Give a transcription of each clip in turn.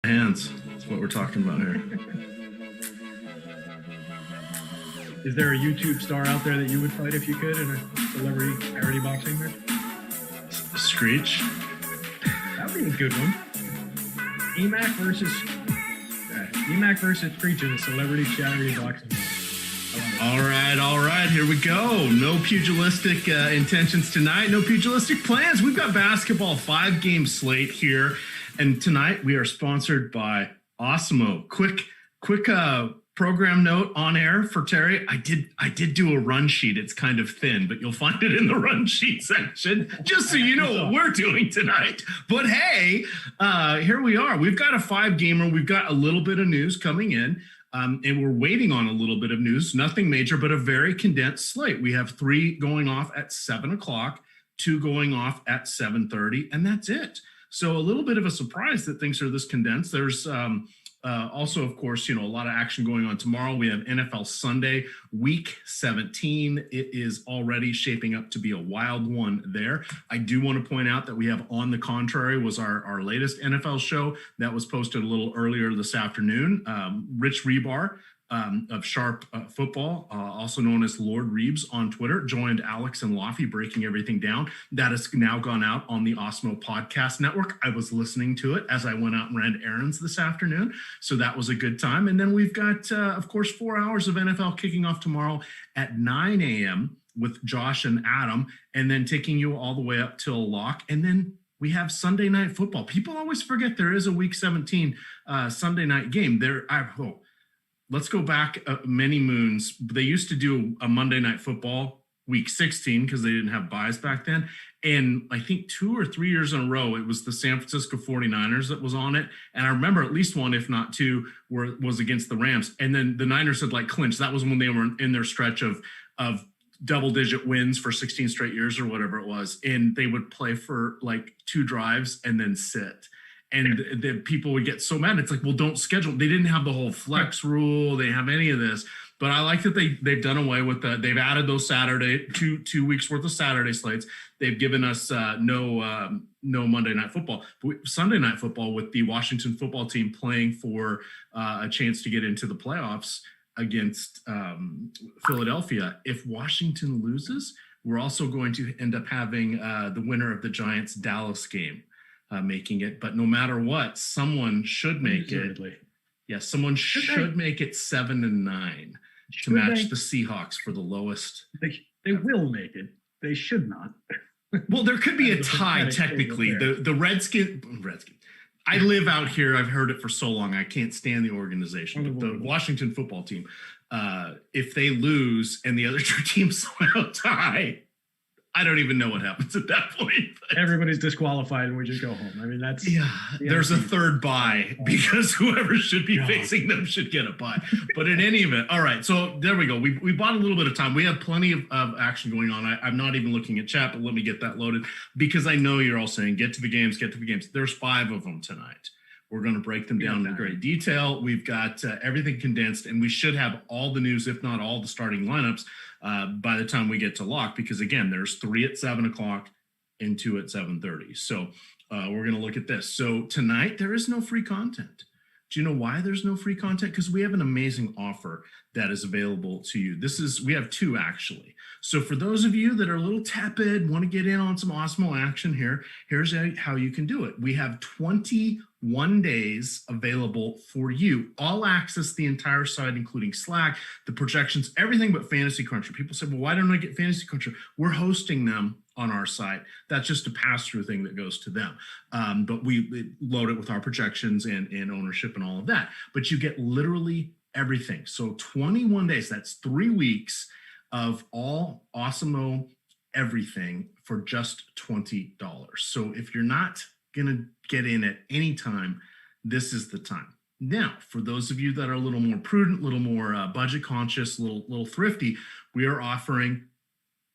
hands. That's what we're talking about here. Is there a YouTube star out there that you would fight if you could in a celebrity parody boxing match? Screech. That'd be a good one. EMac versus Screech in a celebrity charity boxing match. All right. Here we go. No pugilistic intentions tonight. No pugilistic plans. We've got basketball 5-game slate here. And tonight we are sponsored by Awesemo. Quick program note on air for Terry. I did do a run sheet. It's kind of thin, but you'll find it in the run sheet section, just so you know what we're doing tonight. But hey, here we are. We've got a 5-gamer. We've got a little bit of news coming in. And we're waiting on a little bit of news, nothing major, but a very condensed slate. We have 3 going off at 7 o'clock, 2 going off at 7:30, and that's it. So a little bit of a surprise that things are this condensed. There's also, of course, a lot of action going on tomorrow. We have NFL Sunday, Week 17. It is already shaping up to be a wild one there. I do want to point out that we have On the Contrary was our latest NFL show that was posted a little earlier this afternoon. Rich Rebar of Sharp Football, also known as Lord Reeves on Twitter, joined Alex and Laffy breaking everything down. That has now gone out on the Awesemo Podcast Network. I was listening to it as I went out and ran errands this afternoon, so that was a good time. And then we've got, of course, 4 hours of NFL kicking off tomorrow at 9 a.m. with Josh and Adam, and then taking you all the way up till lock. And then we have Sunday Night Football. People always forget there is a Week 17 Sunday night game. Let's go back many moons. They used to do a Monday Night Football Week 16 because they didn't have buys back then. And I think 2 or 3 years in a row, it was the San Francisco 49ers that was on it. And I remember at least one, if not 2, was against the Rams. And then the Niners had clinched. That was when they were in their stretch of double-digit wins for 16 straight years or whatever it was. And they would play for 2 drives and then sit. And the people would get so mad. It's well, don't schedule. They didn't have the whole flex rule. They have any of this. But I like that they've done away with that. They've added those Saturday, two weeks worth of Saturday slates. They've given us no Monday Night Football. But Sunday Night Football with the Washington football team playing for a chance to get into the playoffs against Philadelphia. If Washington loses, we're also going to end up having the winner of the Giants-Dallas game making it. But no matter what, someone should make it. Yeah, someone should make it 7-9 to match the Seahawks for the lowest. They will make it. They should not. Well, there could be a tie technically. The Redskins. I live out here. I've heard it for so long. I can't stand the organization. But the Washington football team, if they lose and the other 2 teams somehow tie, I don't even know what happens at that point. Everybody's disqualified and we just go home. I mean, that's... There's a third bye because whoever should be facing them should get a bye. But in any event, all right, so there we go. We bought a little bit of time. We have plenty of action going on. I'm not even looking at chat, but let me get that loaded because I know you're all saying, get to the games. There's 5 of them tonight. We're going to break them down in great detail. We've got everything condensed, and we should have all the news, if not all the starting lineups, by the time we get to lock. Because, again, there's 3 at 7 o'clock and 2 at 7:30. So we're going to look at this. So tonight, there is no free content. Do you know why there's no free content? Because we have an amazing offer that is available to you. We have 2, actually. So for those of you that are a little tepid, want to get in on some Awesemo action here, here's how you can do it. We have 21 days available for you. All access the entire site, including Slack, the projections, everything but Fantasy Cruncher. People say, well, why don't I get Fantasy Cruncher? We're hosting them on our site. That's just a pass-through thing that goes to them. But we load it with our projections and ownership and all of that. But you get literally everything. So 21 days, that's 3 weeks of all Awesemo everything for just $20. So if you're not going to get in at any time, this is the time. Now, for those of you that are a little more prudent, a little more budget conscious, a little thrifty, we are offering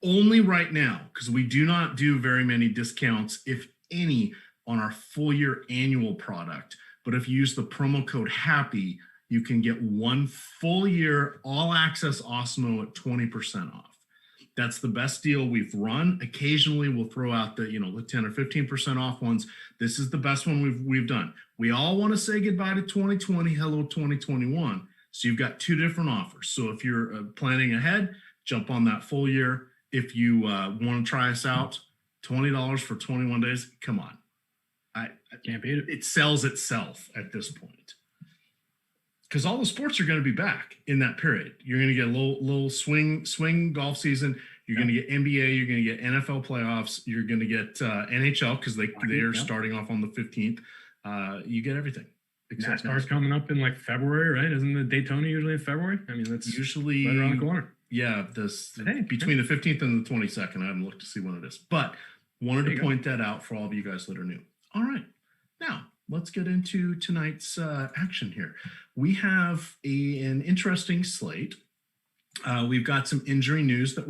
only right now, because we do not do very many discounts, if any, on our full year annual product. But if you use the promo code HAPPY, you can get 1 full year all access Awesemo at 20% off. That's the best deal we've run. Occasionally we'll throw out the 10 or 15% off ones. This is the best one we've done. We all want to say goodbye to 2020, hello 2021. So you've got two different offers. So if you're planning ahead, jump on that full year. If you want to try us out, $20 for 21 days. Come on. I can't beat it. It sells itself at this point. Because all the sports are going to be back in that period. You're going to get a little swing golf season. You're going to get NBA. You're going to get NFL playoffs. You're going to get NHL because they are starting off on the 15th. You get everything. NASCAR's coming up in like February, right? Isn't the Daytona usually in February? I mean, that's usually right around the corner. Yeah, between the 15th and the 22nd. I haven't looked to see when it is. But wanted to point that out for all of you guys that are new. All right. Now, let's get into tonight's action here. We have an interesting slate. We've got some injury news that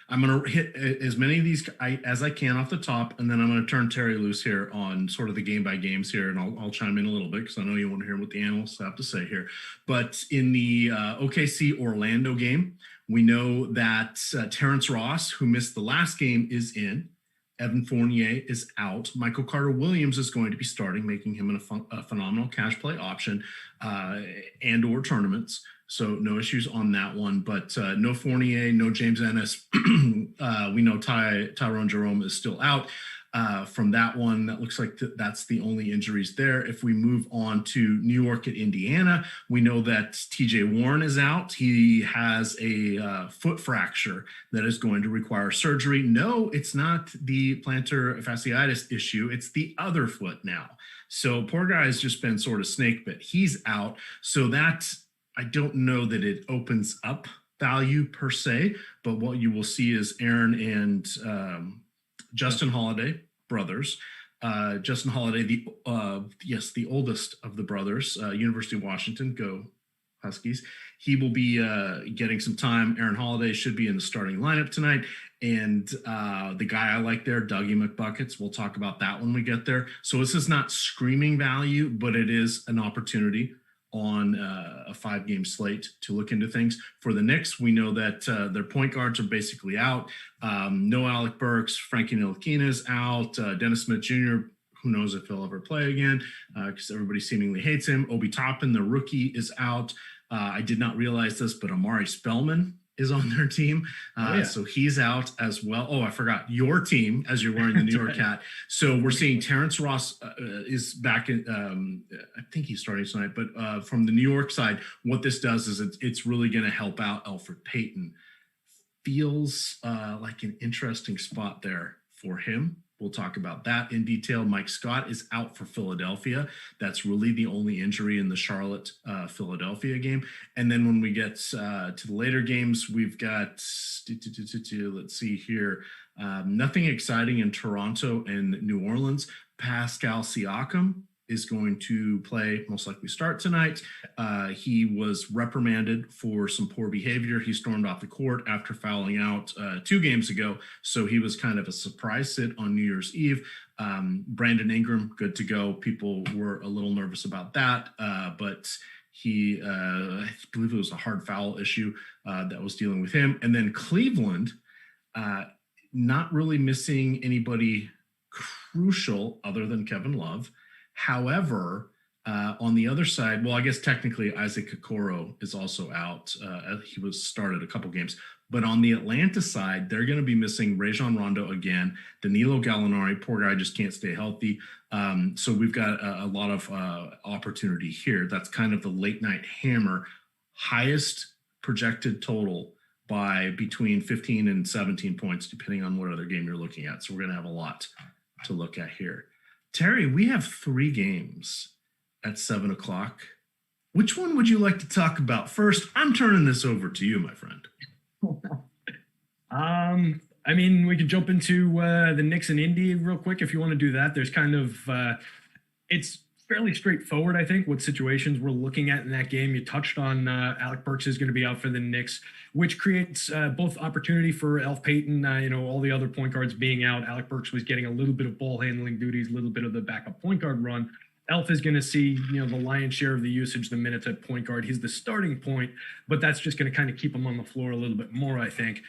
I'm going to hit as many of these as I can off the top, and then I'm going to turn Terry loose here on sort of the game by games here, and I'll chime in a little bit because I know you want to hear what the analysts have to say here. But in the OKC Orlando game, we know that Terrence Ross, who missed the last game, is in. Evan Fournier is out. Michael Carter-Williams is going to be starting, making him a phenomenal cash play option and or tournaments. So no issues on that one, but no Fournier, no James Ennis. We know Tyrone Jerome is still out from that one. That looks like that's the only injuries there. If we move on to New York at Indiana, we know that TJ Warren is out. He has a foot fracture that is going to require surgery. No, it's not the plantar fasciitis issue. It's the other foot now. So poor guy has just been sort of snake bit. He's out. So I don't know that it opens up value per se, but what you will see is Aaron and Justin Holiday, brothers. Justin Holiday, the oldest of the brothers, University of Washington, go Huskies. He will be getting some time. Aaron Holiday should be in the starting lineup tonight. And the guy I like there, Dougie McBuckets, we'll talk about that when we get there. So this is not screaming value, but it is an opportunity on a 5-game slate to look into things. For the Knicks, we know that their point guards are basically out. No Alec Burks, Frankie Ntilikina is out. Dennis Smith Jr., who knows if he'll ever play again because everybody seemingly hates him. Obi Toppin, the rookie, is out. I did not realize this, but Amari Spellman is on their team. So he's out as well. Oh, I forgot your team as you're wearing the New York hat. So we're seeing Terrence Ross is back in, I think he's starting tonight, but from the New York side, what this does is it's really going to help out Elfrid Payton. Feels like an interesting spot there for him. We'll talk about that in detail. Mike Scott is out for Philadelphia. That's really the only injury in the Charlotte Philadelphia game. And then when we get to the later games, we've got, let's see here, nothing exciting in Toronto and New Orleans. Pascal Siakam is going to play, most likely start tonight. He was reprimanded for some poor behavior. He stormed off the court after fouling out 2 games ago. So he was kind of a surprise sit on New Year's Eve. Brandon Ingram, good to go. People were a little nervous about that, but he, I believe it was a hard foul issue that was dealing with him. And then Cleveland, not really missing anybody crucial other than Kevin Love. However, on the other side, well, I guess technically Isaac Okoro is also out. He was started a couple games. But on the Atlanta side, they're going to be missing Rajon Rondo again. Danilo Gallinari, poor guy, just can't stay healthy. So we've got a lot of opportunity here. That's kind of the late night hammer. Highest projected total by between 15 and 17 points, depending on what other game you're looking at. So we're going to have a lot to look at here. Terry, we have 3 games at 7 o'clock. Which one would you like to talk about first? I'm turning this over to you, my friend. I mean, we could jump into the Knicks and Indy real quick if you want to do that. There's kind of it's fairly straightforward, I think, what situations we're looking at in that game. You touched on Alec Burks is going to be out for the Knicks, which creates both opportunity for Elf Payton, all the other point guards being out. Alec Burks was getting a little bit of ball handling duties, a little bit of the backup point guard run. Elf is going to see, the lion's share of the usage, the minutes at point guard. He's the starting point, but that's just going to kind of keep him on the floor a little bit more, I think.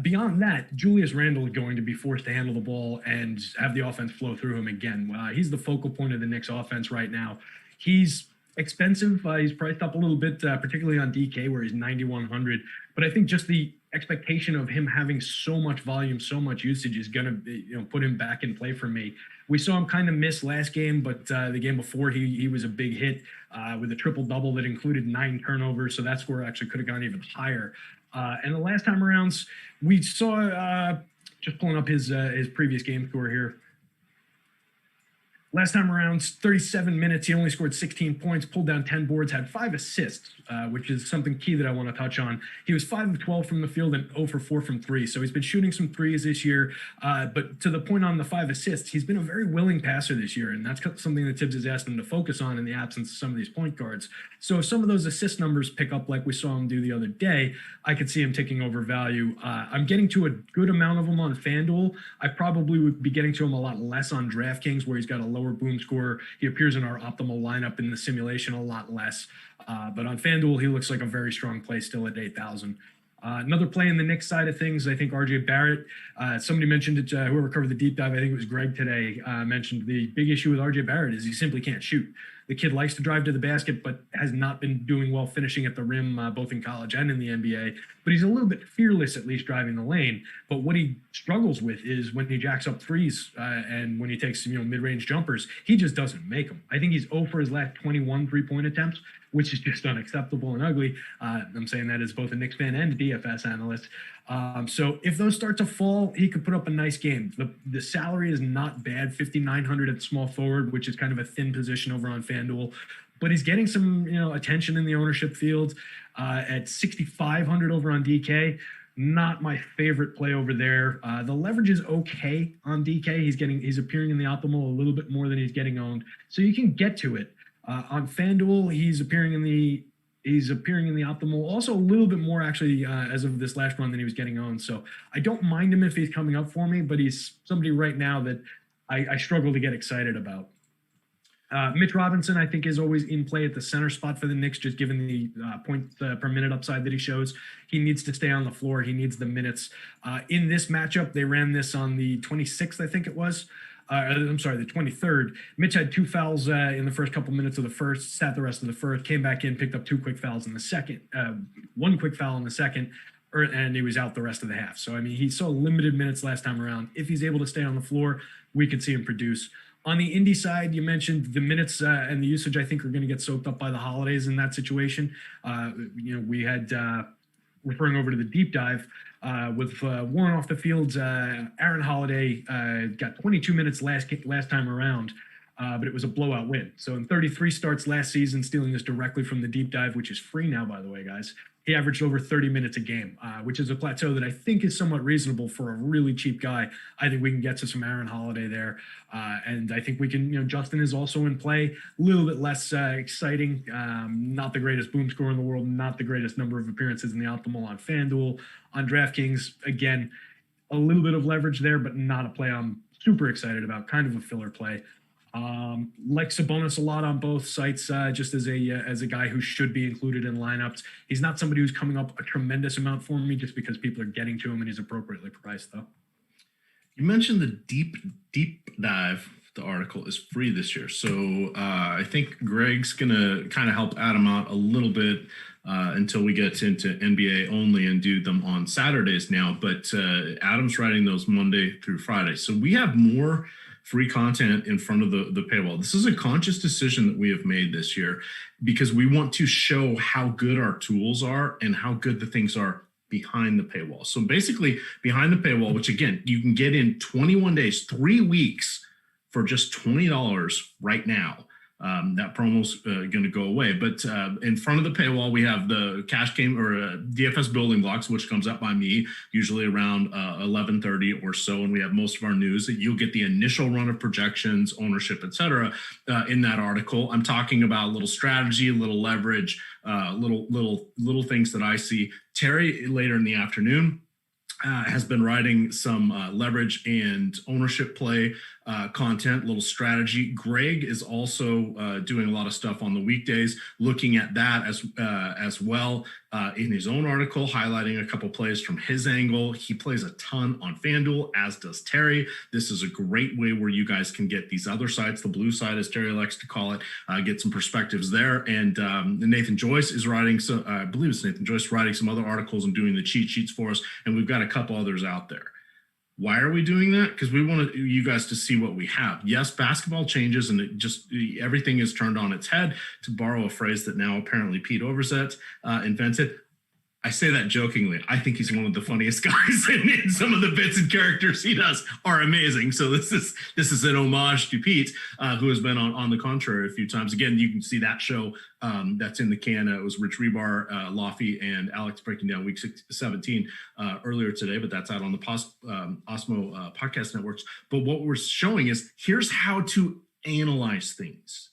Beyond that, Julius Randle is going to be forced to handle the ball and have the offense flow through him again. He's the focal point of the Knicks offense right now. He's expensive. He's priced up a little bit, particularly on DK, where he's 9,100. But I think just the expectation of him having so much volume, so much usage is going to put him back in play for me. We saw him kind of miss last game, but the game before he was a big hit with a triple-double that included 9 turnovers. So that score actually could have gone even higher. And the last time arounds, we saw, just pulling up his previous game score here. Last time around, 37 minutes, he only scored 16 points, pulled down 10 boards, had 5 assists, which is something key that I want to touch on. He was 5 of 12 from the field and 0 for 4 from 3. So he's been shooting some threes this year. But to the point on the 5 assists, he's been a very willing passer this year. And that's something that Tibbs has asked him to focus on in the absence of some of these point guards. So if some of those assist numbers pick up like we saw him do the other day, I could see him taking over value. I'm getting to a good amount of him on FanDuel. I probably would be getting to him a lot less on DraftKings, where he's got a lower boom score. He appears in our optimal lineup in the simulation a lot less. But on FanDuel, he looks like a very strong play still at 8,000. Another play in the Knicks side of things, I think RJ Barrett, somebody mentioned it, whoever covered the deep dive, I think it was Greg today, mentioned the big issue with RJ Barrett is he simply can't shoot. The kid likes to drive to the basket, but has not been doing well finishing at the rim, both in college and in the NBA. But he's a little bit fearless, at least driving the lane. But what he struggles with is when he jacks up threes and when he takes mid-range jumpers, he just doesn't make them. I think he's 0 for his last 21 three-point attempts, which is just unacceptable and ugly. I'm saying that as both a Knicks fan and a DFS analyst. So if those start to fall, he could put up a nice game. The salary is not bad, 5,900 at small forward, which is kind of a thin position over on FanDuel. But he's getting some attention in the ownership field at 6,500 over on DK. Not my favorite play over there. The leverage is okay on DK. He's appearing in the optimal a little bit more than he's getting owned. So you can get to it. On FanDuel, he's appearing in the optimal, also a little bit more actually as of this last run than he was getting owned. So I don't mind him if he's coming up for me, but he's somebody right now that I struggle to get excited about. Mitch Robinson, I think, is always in play at the center spot for the Knicks, just given the point per minute upside that he shows. He needs to stay on the floor. He needs the minutes. In this matchup, they ran this on the 26th, I think it was. The 23rd. Mitch had 2 fouls in the first couple minutes of the first, sat the rest of the first, came back in, picked up 2 quick fouls in the second, 1 quick foul in the second, and he was out the rest of the half. So, he saw limited minutes last time around. If he's able to stay on the floor, we could see him produce. On the indie side, you mentioned the minutes and the usage, I think, are going to get soaked up by the holidays in that situation. We had, referring over to the deep dive, with Warren off the field, Aaron Holiday got 22 minutes last time around, but it was a blowout win. So in 33 starts last season, stealing this directly from the deep dive, which is free now, by the way, guys, he averaged over 30 minutes a game, which is a plateau that I think is somewhat reasonable for a really cheap guy. I think we can get to some Aaron Holiday there. And I think we can, Justin is also in play, a little bit less exciting, not the greatest boom score in the world, not the greatest number of appearances in the optimal on FanDuel. On DraftKings, again, a little bit of leverage there, but not a play I'm super excited about, kind of a filler play. Like Sabonis a lot on both sites, just as a guy who should be included in lineups. He's not somebody who's coming up a tremendous amount for me just because people are getting to him and he's appropriately priced, though. You mentioned the deep dive. The article is free this year. So I think Greg's going to kind of help Adam out a little bit until we get into NBA only and do them on Saturdays now. But Adam's writing those Monday through Friday. So we have more free content in front of the paywall. This is a conscious decision that we have made this year because we want to show how good our tools are and how good the things are behind the paywall. So basically behind the paywall, which again, you can get in 21 days, 3 weeks for just $20 right now. That promo's going to go away. But in front of the paywall, we have the cash game or DFS building blocks, which comes up by me, usually around 11:30 or so. And we have most of our news that you'll get the initial run of projections, ownership, et cetera, in that article. I'm talking about a little strategy, a little leverage, little things that I see. Terry, later in the afternoon, has been writing some leverage and ownership play content, little strategy. Greg is also doing a lot of stuff on the weekdays, looking at that as well in his own article, highlighting a couple plays from his angle. He plays a ton on FanDuel, as does Terry. This is a great way where you guys can get these other sides, the blue side, as Terry likes to call it, get some perspectives there. And Nathan Joyce is writing, so I believe it's Nathan Joyce writing some other articles and doing the cheat sheets for us. And we've got a couple others out there. Why are we doing that? Because we want you guys to see what we have. Yes, basketball changes and everything is turned on its head, to borrow a phrase that now apparently Pete Overzet invented. I say that jokingly. I think he's one of the funniest guys, and some of the bits and characters he does are amazing. So this is an homage to Pete, who has been on the contrary a few times. Again, you can see that show that's in the can. It was Rich Rebar, Laffy, and Alex breaking down week 17 earlier today, but that's out on the Awesemo podcast networks. But what we're showing is here's how to analyze things.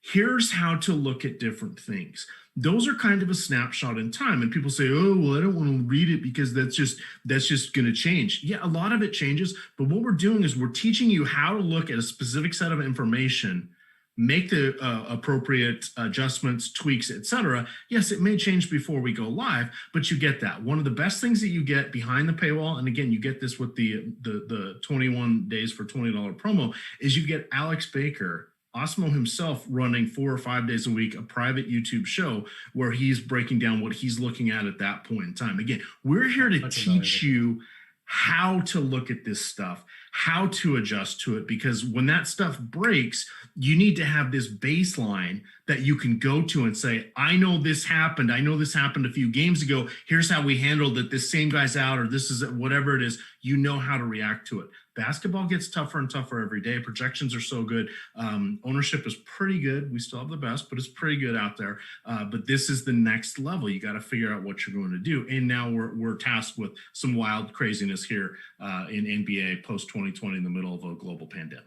Here's how to look at different things. Those are kind of a snapshot in time. And people say, oh, well, I don't want to read it because that's just going to change. Yeah, a lot of it changes. But what we're doing is we're teaching you how to look at a specific set of information, make the appropriate adjustments, tweaks, etc. Yes, it may change before we go live, but you get that. One of the best things that you get behind the paywall, and again, you get this with the 21 days for $20 promo, is you get Alex Baker, Awesemo himself, running 4 or 5 days a week, a private YouTube show where he's breaking down what he's looking at that point in time. Again, we're here to teach you how to look at this stuff, how to adjust to it, because when that stuff breaks, you need to have this baseline that you can go to and say, I know this happened. I know this happened a few games ago. Here's how we handled it. This same guy's out, or this is whatever it is. You know how to react to it. Basketball gets tougher and tougher every day. Projections are so good. Ownership is pretty good. We still have the best, but it's pretty good out there. But this is the next level. You got to figure out what you're going to do. And now we're tasked with some wild craziness here in NBA post 2020 in the middle of a global pandemic.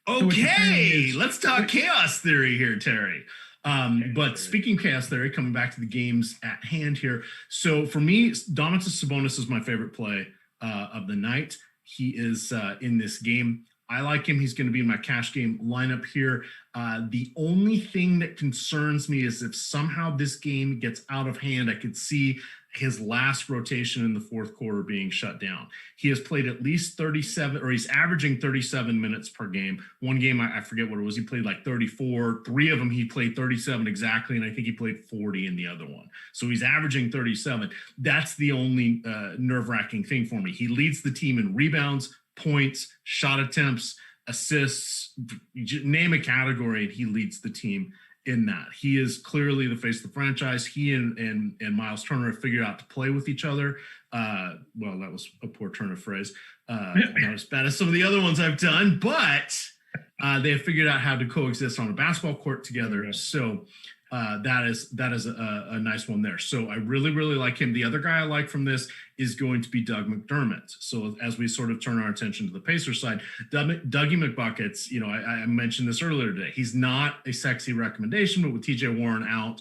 Okay, let's talk chaos theory here, Terry. But speaking of chaos theory, coming back to the games at hand here. So for me, Domantas Sabonis is my favorite play of the night. He is in this game. I like him. He's going to be in my cash game lineup here. The only thing that concerns me is if somehow this game gets out of hand, I could see his last rotation in the fourth quarter being shut down. He has played at least 37, or he's averaging 37 minutes per game. One game, I forget what it was. He played like 34. 3 of them, he played 37 exactly, and I think he played 40 in the other one. So he's averaging 37. That's the only nerve-wracking thing for me. He leads the team in rebounds, points, shot attempts, assists, name a category, and he leads the team in that. He is clearly the face of the franchise. He and Miles Turner have figured out to play with each other. Well, that was a poor turn of phrase. Not as bad as some of the other ones I've done, but they have figured out how to coexist on a basketball court together. Yeah. So that is a nice one there. So I really, really like him. The other guy I like from this is going to be Doug McDermott. So as we sort of turn our attention to the Pacers side, Dougie McBuckets, I mentioned this earlier today. He's not a sexy recommendation, but with TJ Warren out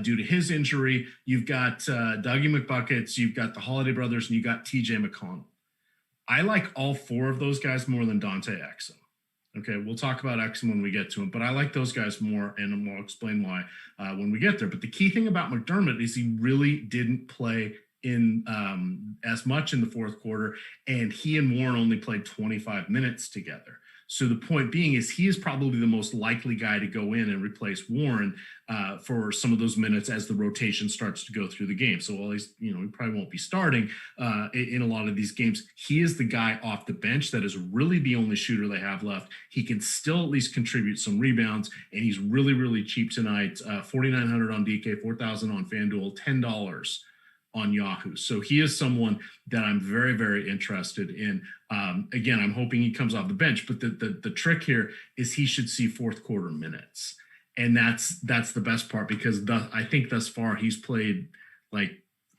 due to his injury, you've got Dougie McBuckets, you've got the Holiday brothers, and you got TJ McConnell. I like all 4 of those guys more than Dante Exum. Okay, we'll talk about Exum when we get to him, but I like those guys more, and we'll explain why when we get there. But the key thing about McDermott is he really didn't play in as much in the fourth quarter, and he and Warren only played 25 minutes together. So the point being is he is probably the most likely guy to go in and replace Warren for some of those minutes as the rotation starts to go through the game. So while he's, he probably won't be starting in a lot of these games, he is the guy off the bench that is really the only shooter they have left. He can still at least contribute some rebounds, and he's really, really cheap tonight. $4,900 on DK, $4,000 on FanDuel, $10 on Yahoo. So he is someone that I'm very, very interested in. Again, I'm hoping he comes off the bench, but the trick here is he should see fourth quarter minutes. And that's the best part, because I think thus far he's played like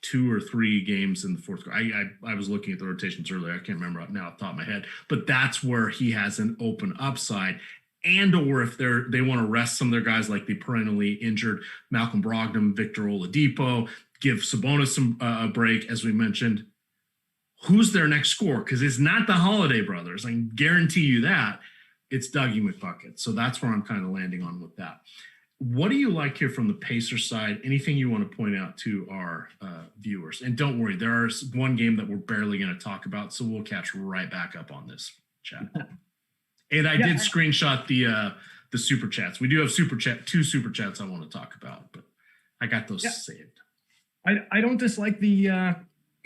2 or 3 games in the fourth quarter. I was looking at the rotations earlier. I can't remember now off the top of my head, but that's where he has an open upside. And or if they want to rest some of their guys like the perennially injured Malcolm Brogdon, Victor Oladipo, give Sabonis a break, as we mentioned. who's their next score? Because it's not the Holiday brothers. I can guarantee you that. It's Dougie McBucket. So that's where I'm kind of landing on with that. What do you like here from the Pacers side? Anything you want to point out to our viewers? And don't worry, there is one game that we're barely going to talk about, so we'll catch right back up on this chat. And I did screenshot the super chats. We do have two super chats I want to talk about, but I got those saved. I don't dislike the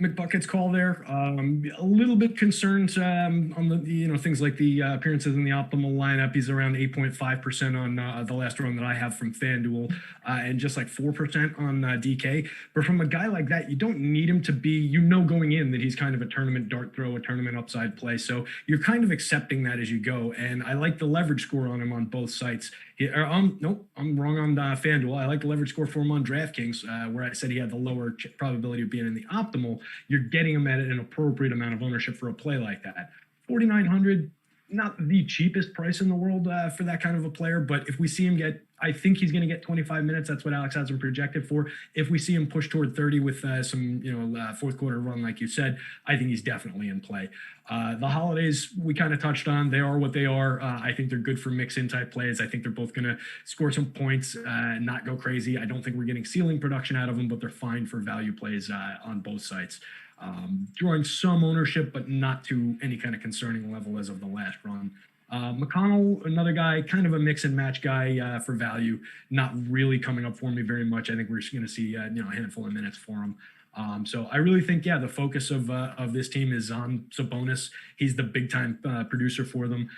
McBucket's call there. A little bit concerned on the things like the appearances in the optimal lineup. He's around 8.5% on the last run that I have from FanDuel, and just like 4% on DK. But from a guy like that, you don't need him to be, going in that he's kind of a tournament dart throw, a tournament upside play. So you're kind of accepting that as you go. And I like the leverage score on him on both sites. Nope, I'm wrong on FanDuel. I like the leverage score for him on DraftKings, where I said he had the lower probability of being in the optimal. You're getting him at an appropriate amount of ownership for a play like that. 4,900, not the cheapest price in the world for that kind of a player, but if we see him I think he's going to get 25 minutes. That's what Alex has him projected for. If we see him push toward 30 with some, fourth quarter run, like you said, I think he's definitely in play. The Holidays we kind of touched on. They are what they are. I think they're good for mix-in type plays. I think they're both going to score some points, not go crazy. I don't think we're getting ceiling production out of them, but they're fine for value plays on both sites. Drawing some ownership, but not to any kind of concerning level as of the last run. McConnell, another guy, kind of a mix and match guy for value, not really coming up for me very much. I think we're just going to see a handful of minutes for him. So I really think, the focus of this team is on Sabonis. He's the big time producer for them.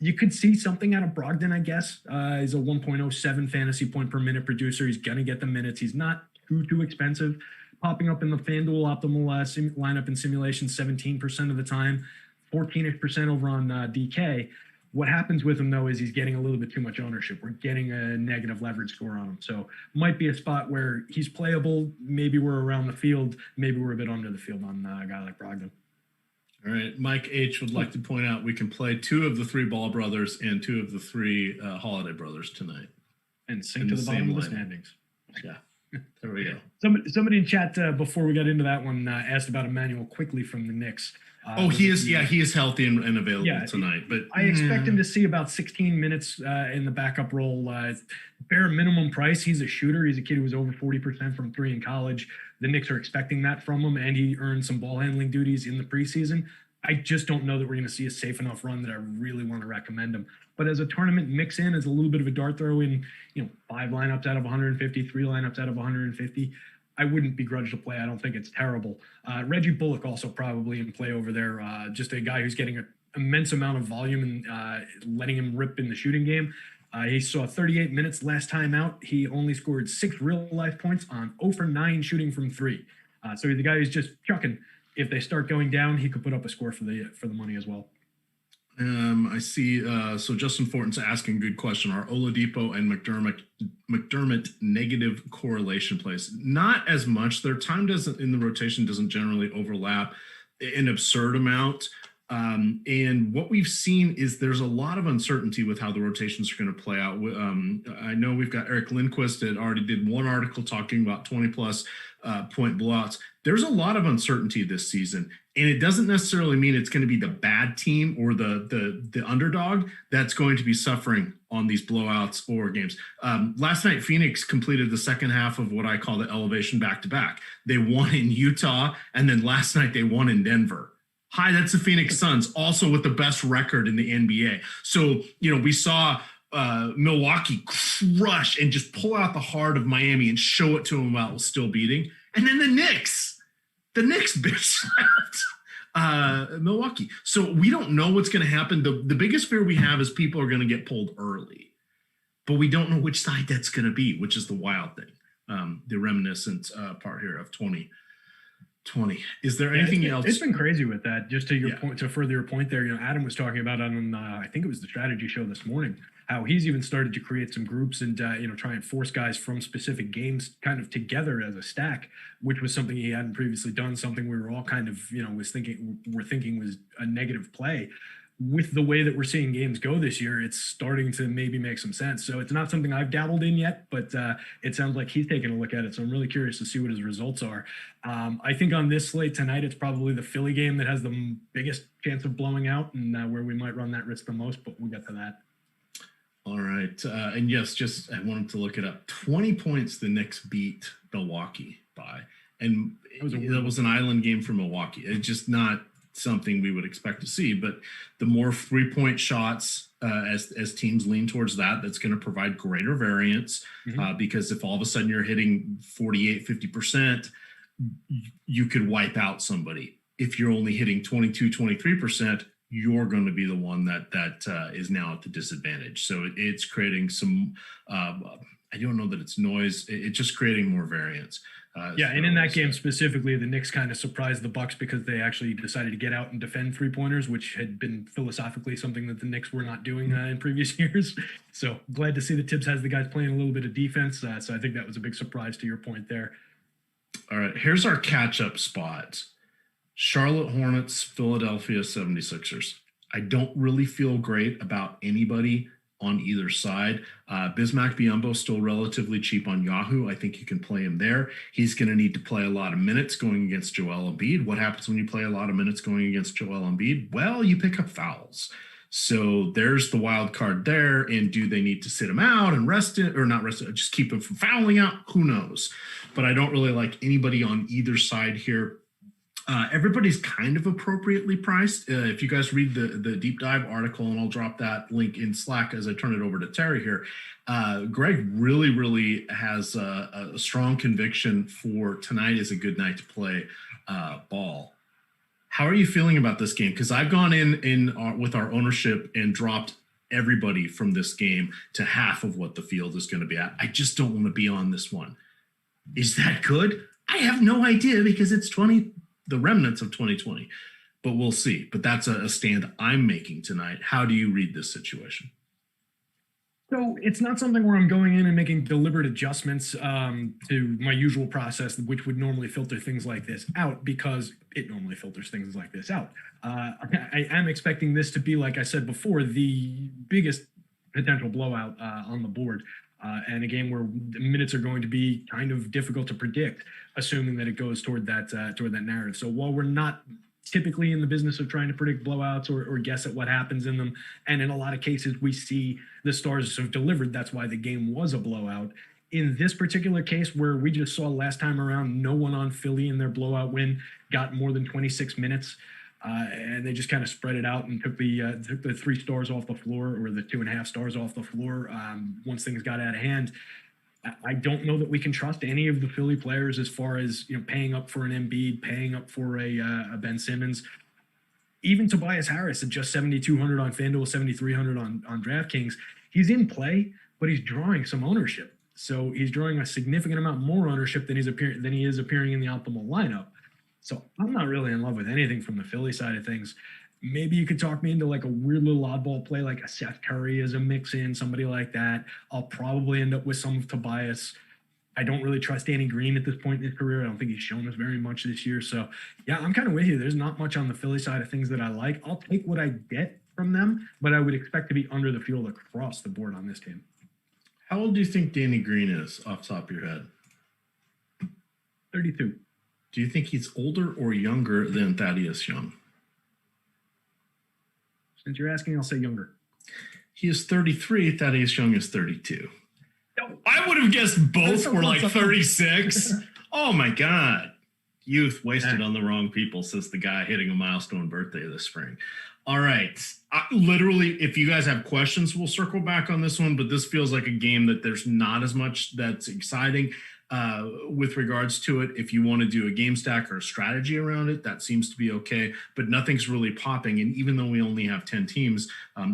You could see something out of Brogdon, I guess. He's a 1.07 fantasy point per minute producer. He's going to get the minutes. He's not too expensive. Popping up in the FanDuel optimal lineup and simulation 17% of the time, 14% over on DK. What happens with him, though, is he's getting a little bit too much ownership. We're getting a negative leverage score on him. So might be a spot where he's playable. Maybe we're around the field. Maybe we're a bit under the field on a guy like Brogdon. All right. Mike H. would like to point out we can play 2 of the 3 Ball brothers and 2 of the 3 Holiday brothers tonight. And sink to the bottom of the standings. Yeah. There we go. Somebody in chat before we got into that one asked about Emmanuel quickly from the Knicks. He is healthy and available tonight. But I expect him to see about 16 minutes in the backup role. Bare minimum price. He's a shooter. He's a kid who was over 40% from 3 in college. The Knicks are expecting that from him, and he earned some ball handling duties in the preseason. I just don't know that we're going to see a safe enough run that I really want to recommend him. But as a tournament mix in, as a little bit of a dart throw in, 5 lineups out of 150, 3 lineups out of 150, I wouldn't begrudge the play. I don't think it's terrible. Reggie Bullock also probably in play over there. Just a guy who's getting an immense amount of volume and letting him rip in the shooting game. He saw 38 minutes last time out. He only scored 6 real life points on 0 for 9 shooting from 3. So he's the guy who's just chucking. If they start going down, he could put up a score for the money as well. I see. So Justin Fortin's asking a good question. Are Oladipo and McDermott negative correlation plays? Not as much. Their time in the rotation doesn't generally overlap an absurd amount. And what we've seen is there's a lot of uncertainty with how the rotations are going to play out. I know we've got Eric Lindquist that already did one article talking about 20 plus point blowouts. There's a lot of uncertainty this season, and it doesn't necessarily mean it's going to be the bad team or the underdog that's going to be suffering on these blowouts or games. Last night, Phoenix completed the second half of what I call the elevation back-to-back. They won in Utah, and then last night they won in Denver. Hi, that's the Phoenix Suns, also with the best record in the NBA. So, we saw Milwaukee crush and just pull out the heart of Miami and show it to them while it was still beating. And then the Knicks bitch slapped Milwaukee. So we don't know what's going to happen. The biggest fear we have is people are going to get pulled early, but we don't know which side that's going to be, which is the wild thing. The reminiscent part here of 2020. Is there anything else? It's been crazy with that. Just to your point, to further your point there, Adam was talking about on I think it was the strategy show this morning, how he's even started to create some groups and try and force guys from specific games kind of together as a stack, which was something he hadn't previously done. Something we were all kind of we're thinking was a negative play. with the way that we're seeing games go this year, it's starting to maybe make some sense. So it's not something I've dabbled in yet, but it sounds like he's taking a look at it. So I'm really curious to see what his results are. I think on this slate tonight, it's probably the Philly game that has the biggest chance of blowing out and where we might run that risk the most, but we'll get to that. All right. And yes, just I wanted to look it up. 20 points the Knicks beat Milwaukee by. And that was an island game for Milwaukee. It's just not something we would expect to see. But the more 3-point shots as teams lean towards that, that's going to provide greater variance because if all of a sudden you're hitting 48, 50%, you could wipe out somebody. If you're only hitting 22, 23%, you're going to be the one that is now at the disadvantage. So it's creating some, I don't know that it's noise. It's just creating more variance. And in that game specifically, the Knicks kind of surprised the Bucks because they actually decided to get out and defend 3-pointers, which had been philosophically something that the Knicks were not doing in previous years. So glad to see that Tibbs has the guys playing a little bit of defense. So I think that was a big surprise to your point there. All right, here's our catch-up spot. Charlotte Hornets, Philadelphia 76ers. I don't really feel great about anybody on either side. Bismack Biyombo still relatively cheap on Yahoo. I think you can play him there. He's going to need to play a lot of minutes going against Joel Embiid. What happens when you play a lot of minutes going against Joel Embiid? Well, you pick up fouls. So there's the wild card there. And do they need to sit him out and rest it or not rest it? Just keep him from fouling out? Who knows? But I don't really like anybody on either side here. Everybody's kind of appropriately priced. If you guys read the deep dive article, and I'll drop that link in Slack as I turn it over to Terry here, Greg really has a strong conviction for tonight is a good night to play ball. How are you feeling about this game? Because I've gone with our ownership and dropped everybody from this game to half of what the field is going to be at. I just don't want to be on this one. Is that good? I have no idea because it's the remnants of 2020, but we'll see. But that's a stand I'm making tonight. How do you read this situation? So it's not something where I'm going in and making deliberate adjustments to my usual process, which would normally filter things like this out because it normally filters things like this out. I am expecting this to be, like I said before, the biggest potential blowout on the board. And a game where the minutes are going to be kind of difficult to predict, assuming that it goes toward that narrative. So while we're not typically in the business of trying to predict blowouts or guess at what happens in them, and in a lot of cases we see the Stars have delivered, that's why the game was a blowout. In this particular case, where we just saw last time around, no one on Philly in their blowout win got more than 26 minutes. And they just kind of spread it out and took the 3 stars off the floor or the 2.5 stars off the floor once things got out of hand. I don't know that we can trust any of the Philly players as far as paying up for an Embiid, paying up for a Ben Simmons, even Tobias Harris at just 7,200 on FanDuel, 7,300 on DraftKings. He's in play, but he's drawing some ownership. So he's drawing a significant amount more ownership than he is appearing in the optimal lineup. So I'm not really in love with anything from the Philly side of things. Maybe you could talk me into like a weird little oddball play, like a Seth Curry as a mix-in, somebody like that. I'll probably end up with some of Tobias. I don't really trust Danny Green at this point in his career. I don't think he's shown us very much this year. So, yeah, I'm kind of with you. There's not much on the Philly side of things that I like. I'll take what I get from them, but I would expect to be under the field across the board on this team. How old do you think Danny Green is off the top of your head? 32. Do you think he's older or younger than Thaddeus Young? Since you're asking, I'll say younger. He is 33. Thaddeus Young is 32. I would have guessed both were like 36. Oh, my God. Youth wasted on the wrong people, says the guy hitting a milestone birthday this spring. All right. Literally, if you guys have questions, we'll circle back on this one, but this feels like a game that there's not as much that's exciting. With regards to it, if you want to do a game stack or a strategy around it, that seems to be okay, but nothing's really popping. And even though we only have 10 teams,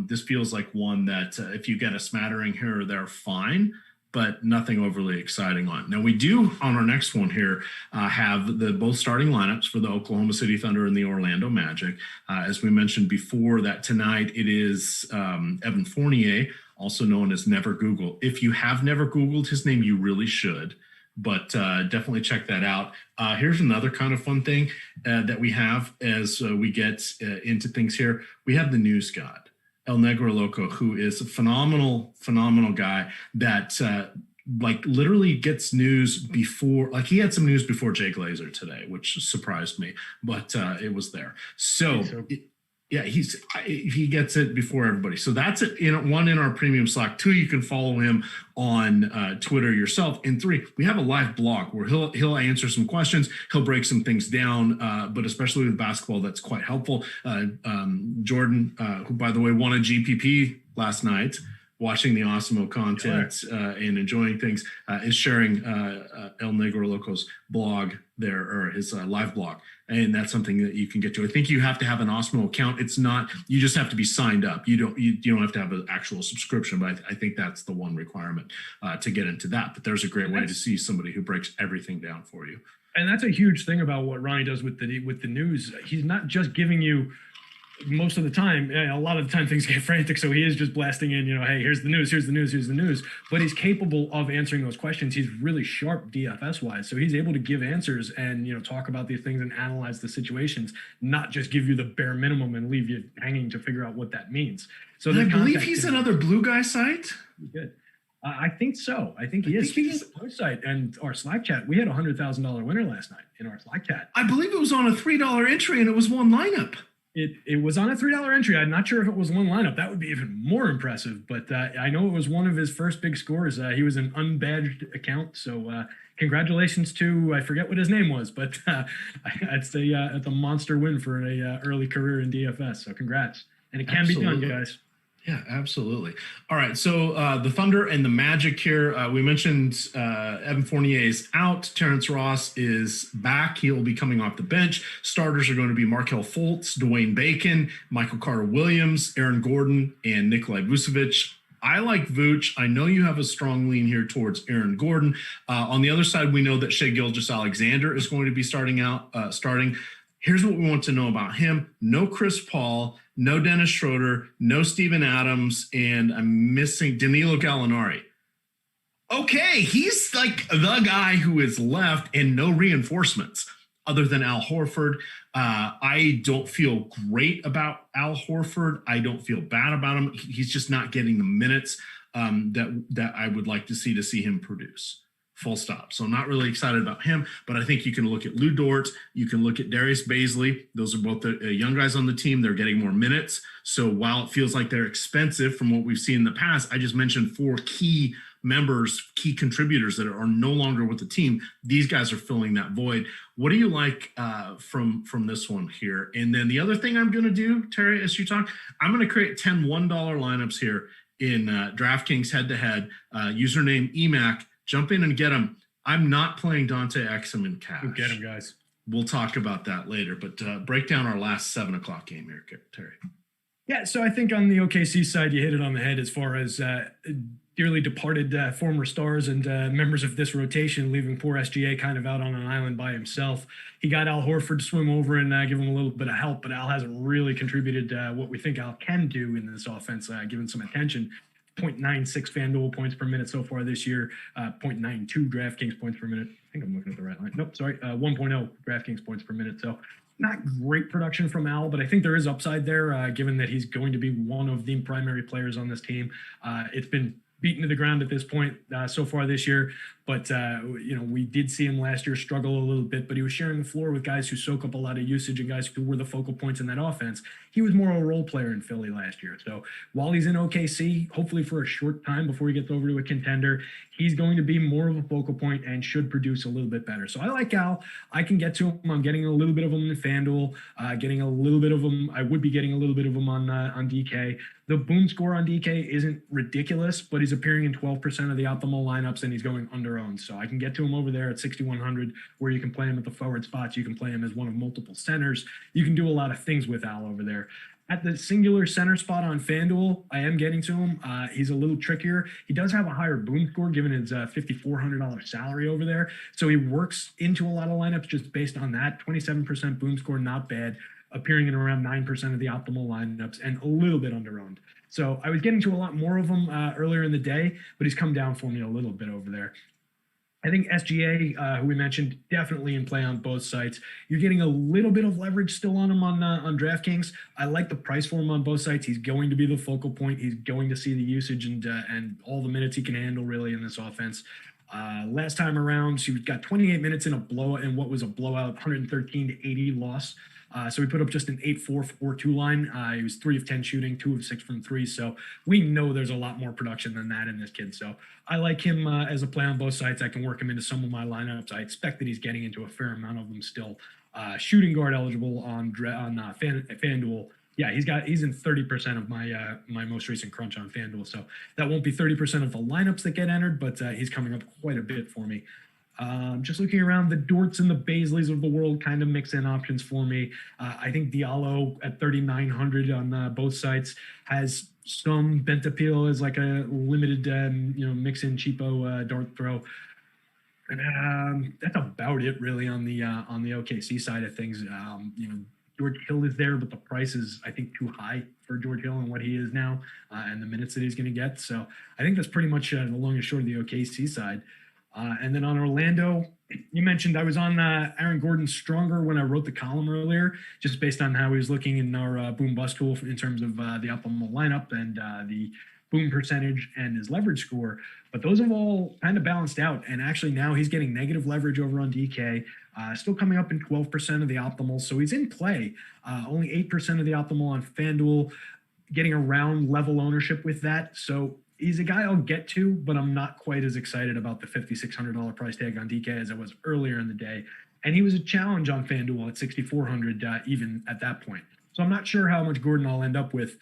this feels like one that if you get a smattering here or there, fine, but nothing overly exciting on. Now we do on our next one here have the both starting lineups for the Oklahoma City Thunder and the Orlando Magic. As we mentioned before, that tonight it is Evan Fournier, also known as Never Google. If you have never Googled his name, you really should. but definitely check that out. Here's another kind of fun thing that we have as we get into things here. We have the news god, El Negro Loco, who is a phenomenal guy that like literally gets news before, like he had some news before Jay Glazer today, which surprised me, but it was there. So yeah, he gets it before everybody. So that's it. One, in our premium Slack. 2, you can follow him on Twitter yourself. And 3, we have a live blog where he'll answer some questions. He'll break some things down, but especially with basketball, that's quite helpful. Jordan, who by the way won a GPP last night, watching the Awesemo content and enjoying things, is sharing El Negro Loco's blog there, or his live blog. And that's something that you can get to. I think you have to have an Awesemo account. It's not, you just have to be signed up. You don't have to have an actual subscription, but I think that's the one requirement to get into that. But there's a great way to see somebody who breaks everything down for you. And that's a huge thing about what Ronnie does with the news. He's not just giving you, most of the time, a lot of the time things get frantic, so he is just blasting in, hey, here's the news, but he's capable of answering those questions. He's really sharp DFS wise, so he's able to give answers and talk about these things and analyze the situations, not just give you the bare minimum and leave you hanging to figure out what that means. So I believe he's another blue guy site. Good. I think so. I think he is. Speaking of the site and our Slack chat, we had a $100,000 winner last night in our Slack chat. I believe it was on a $3 entry and it was one lineup. It was on a $3 entry. I'm not sure if it was one lineup. That would be even more impressive. But I know it was one of his first big scores. He was an unbadged account. So congratulations to, I forget what his name was, but I'd say it's a monster win for an early career in DFS. So congrats. And it can be done, guys. Yeah, absolutely. All right, so the Thunder and the Magic here. We mentioned Evan Fournier is out. Terrence Ross is back. He will be coming off the bench. Starters are going to be Markelle Fultz, Dwayne Bacon, Michael Carter-Williams, Aaron Gordon, and Nikolai Vucevic. I like Vooch. I know you have a strong lean here towards Aaron Gordon. On the other side, we know that Shai Gilgeous-Alexander is going to be starting. Here's what we want to know about him. No Chris Paul, no Dennis Schroeder, no Steven Adams, and I'm missing Danilo Gallinari. Okay, he's like the guy who is left and no reinforcements other than Al Horford. I don't feel great about Al Horford. I don't feel bad about him. He's just not getting the minutes that I would like to see him produce. Full stop. So I'm not really excited about him, but I think you can look at Lou Dort. You can look at Darius Baisley. Those are both the young guys on the team. They're getting more minutes. So while it feels like they're expensive from what we've seen in the past, I just mentioned 4 key members, key contributors that are no longer with the team. These guys are filling that void. What do you like from this one here? And then the other thing I'm going to do, Terry, as you talk, I'm going to create 10 $1 lineups here in DraftKings head-to-head. Username EMac. Jump in and get him. I'm not playing Dante Exum in cash. Go get him, guys. We'll talk about that later, but break down our last 7 o'clock game here, Terry. Yeah, so I think on the OKC side, you hit it on the head as far as dearly departed former stars and members of this rotation, leaving poor SGA kind of out on an island by himself. He got Al Horford to swim over and give him a little bit of help, but Al hasn't really contributed what we think Al can do in this offense, given some attention. 0.96 FanDuel points per minute so far this year, 0.92 DraftKings points per minute. I think I'm looking at the right line. Nope, sorry, 1.0 DraftKings points per minute. So not great production from Al, but I think there is upside there, given that he's going to be one of the primary players on this team. It's been beaten to the ground at this point so far this year. But, we did see him last year struggle a little bit, but he was sharing the floor with guys who soak up a lot of usage and guys who were the focal points in that offense. He was more a role player in Philly last year. So while he's in OKC, hopefully for a short time before he gets over to a contender, he's going to be more of a focal point and should produce a little bit better. So I like Al. I can get to him. I'm getting a little bit of him in FanDuel, getting a little bit of him. I would be getting a little bit of him on DK. The boom score on DK isn't ridiculous, but he's appearing in 12% of the optimal lineups and he's going under owned. So I can get to him over there at 6,100, where you can play him at the forward spots. You can play him as one of multiple centers. You can do a lot of things with Al over there. At the singular center spot on FanDuel, I am getting to him. He's a little trickier. He does have a higher boom score given his $5,400 salary over there. So he works into a lot of lineups just based on that. 27% boom score, not bad. Appearing in around 9% of the optimal lineups and a little bit under-owned. So I was getting to a lot more of him earlier in the day, but he's come down for me a little bit over there. I think SGA, who we mentioned, definitely in play on both sites. You're getting a little bit of leverage still on him on DraftKings. I like the price for him on both sites. He's going to be the focal point. He's going to see the usage and all the minutes he can handle really in this offense. Last time around, he got 28 minutes in what was a blowout 113 to 80 loss. So we put up just an 8-4, 4-2 line. He was 3 of 10 shooting, 2 of 6 from 3. So we know there's a lot more production than that in this kid. So I like him as a play on both sides. I can work him into some of my lineups. I expect that he's getting into a fair amount of them still. Shooting guard eligible on FanDuel. Yeah, he's in 30% of my most recent crunch on FanDuel. So that won't be 30% of the lineups that get entered, but he's coming up quite a bit for me. Just looking around, the Dorts and the Baisleys of the world kind of mix in options for me. I think Diallo at 3,900 on both sites has some bent appeal as like a limited, mix in cheapo dart throw. And that's about it really on the OKC side of things. George Hill is there, but the price is, I think, too high for George Hill and what he is now and the minutes that he's going to get. So I think that's pretty much the long and short of the OKC side. And then on Orlando, you mentioned I was on Aaron Gordon stronger when I wrote the column earlier, just based on how he was looking in our boom bust tool in terms of the optimal lineup and the boom percentage and his leverage score. But those have all kind of balanced out. And actually now he's getting negative leverage over on DK, still coming up in 12% of the optimal. So he's in play, only 8% of the optimal on FanDuel, getting around level ownership with that. So he's a guy I'll get to, but I'm not quite as excited about the $5,600 price tag on DK as I was earlier in the day. And he was a challenge on FanDuel at 6,400 even at that point. So I'm not sure how much Gordon I'll end up with.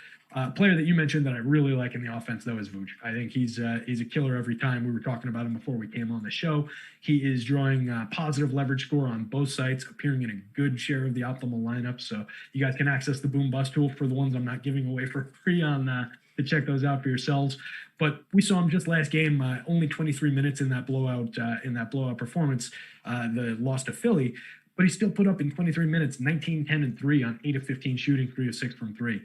Player that you mentioned that I really like in the offense, though, is Vooch. I think he's a killer every time. We were talking about him before we came on the show. He is drawing positive leverage score on both sites, appearing in a good share of the optimal lineup. So you guys can access the boom bust tool for the ones I'm not giving away for free on to check those out for yourselves. But we saw him just last game, only 23 minutes in that blowout performance, the loss to Philly. But he still put up in 23 minutes, 19, 10, and 3 on 8 of 15 shooting, 3 of 6 from 3.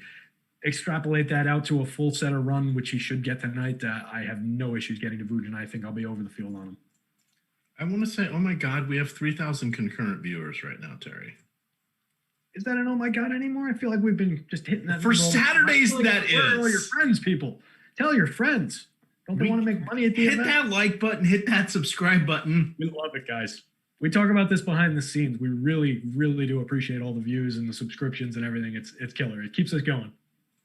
Extrapolate that out to a full setter run, which he should get tonight. I have no issues getting to Vooch, and I think I'll be over the field on him. I want to say, oh my God, we have 3,000 concurrent viewers right now, Terry. Is that an oh my God anymore? I feel like we've been just hitting that. For Saturdays, that is. Where are all your friends, people? Tell your friends. Don't they want to make money at the event? Hit that like button. Hit that subscribe button. We love it, guys. We talk about this behind the scenes. We really, really do appreciate all the views and the subscriptions and everything. It's killer. It keeps us going.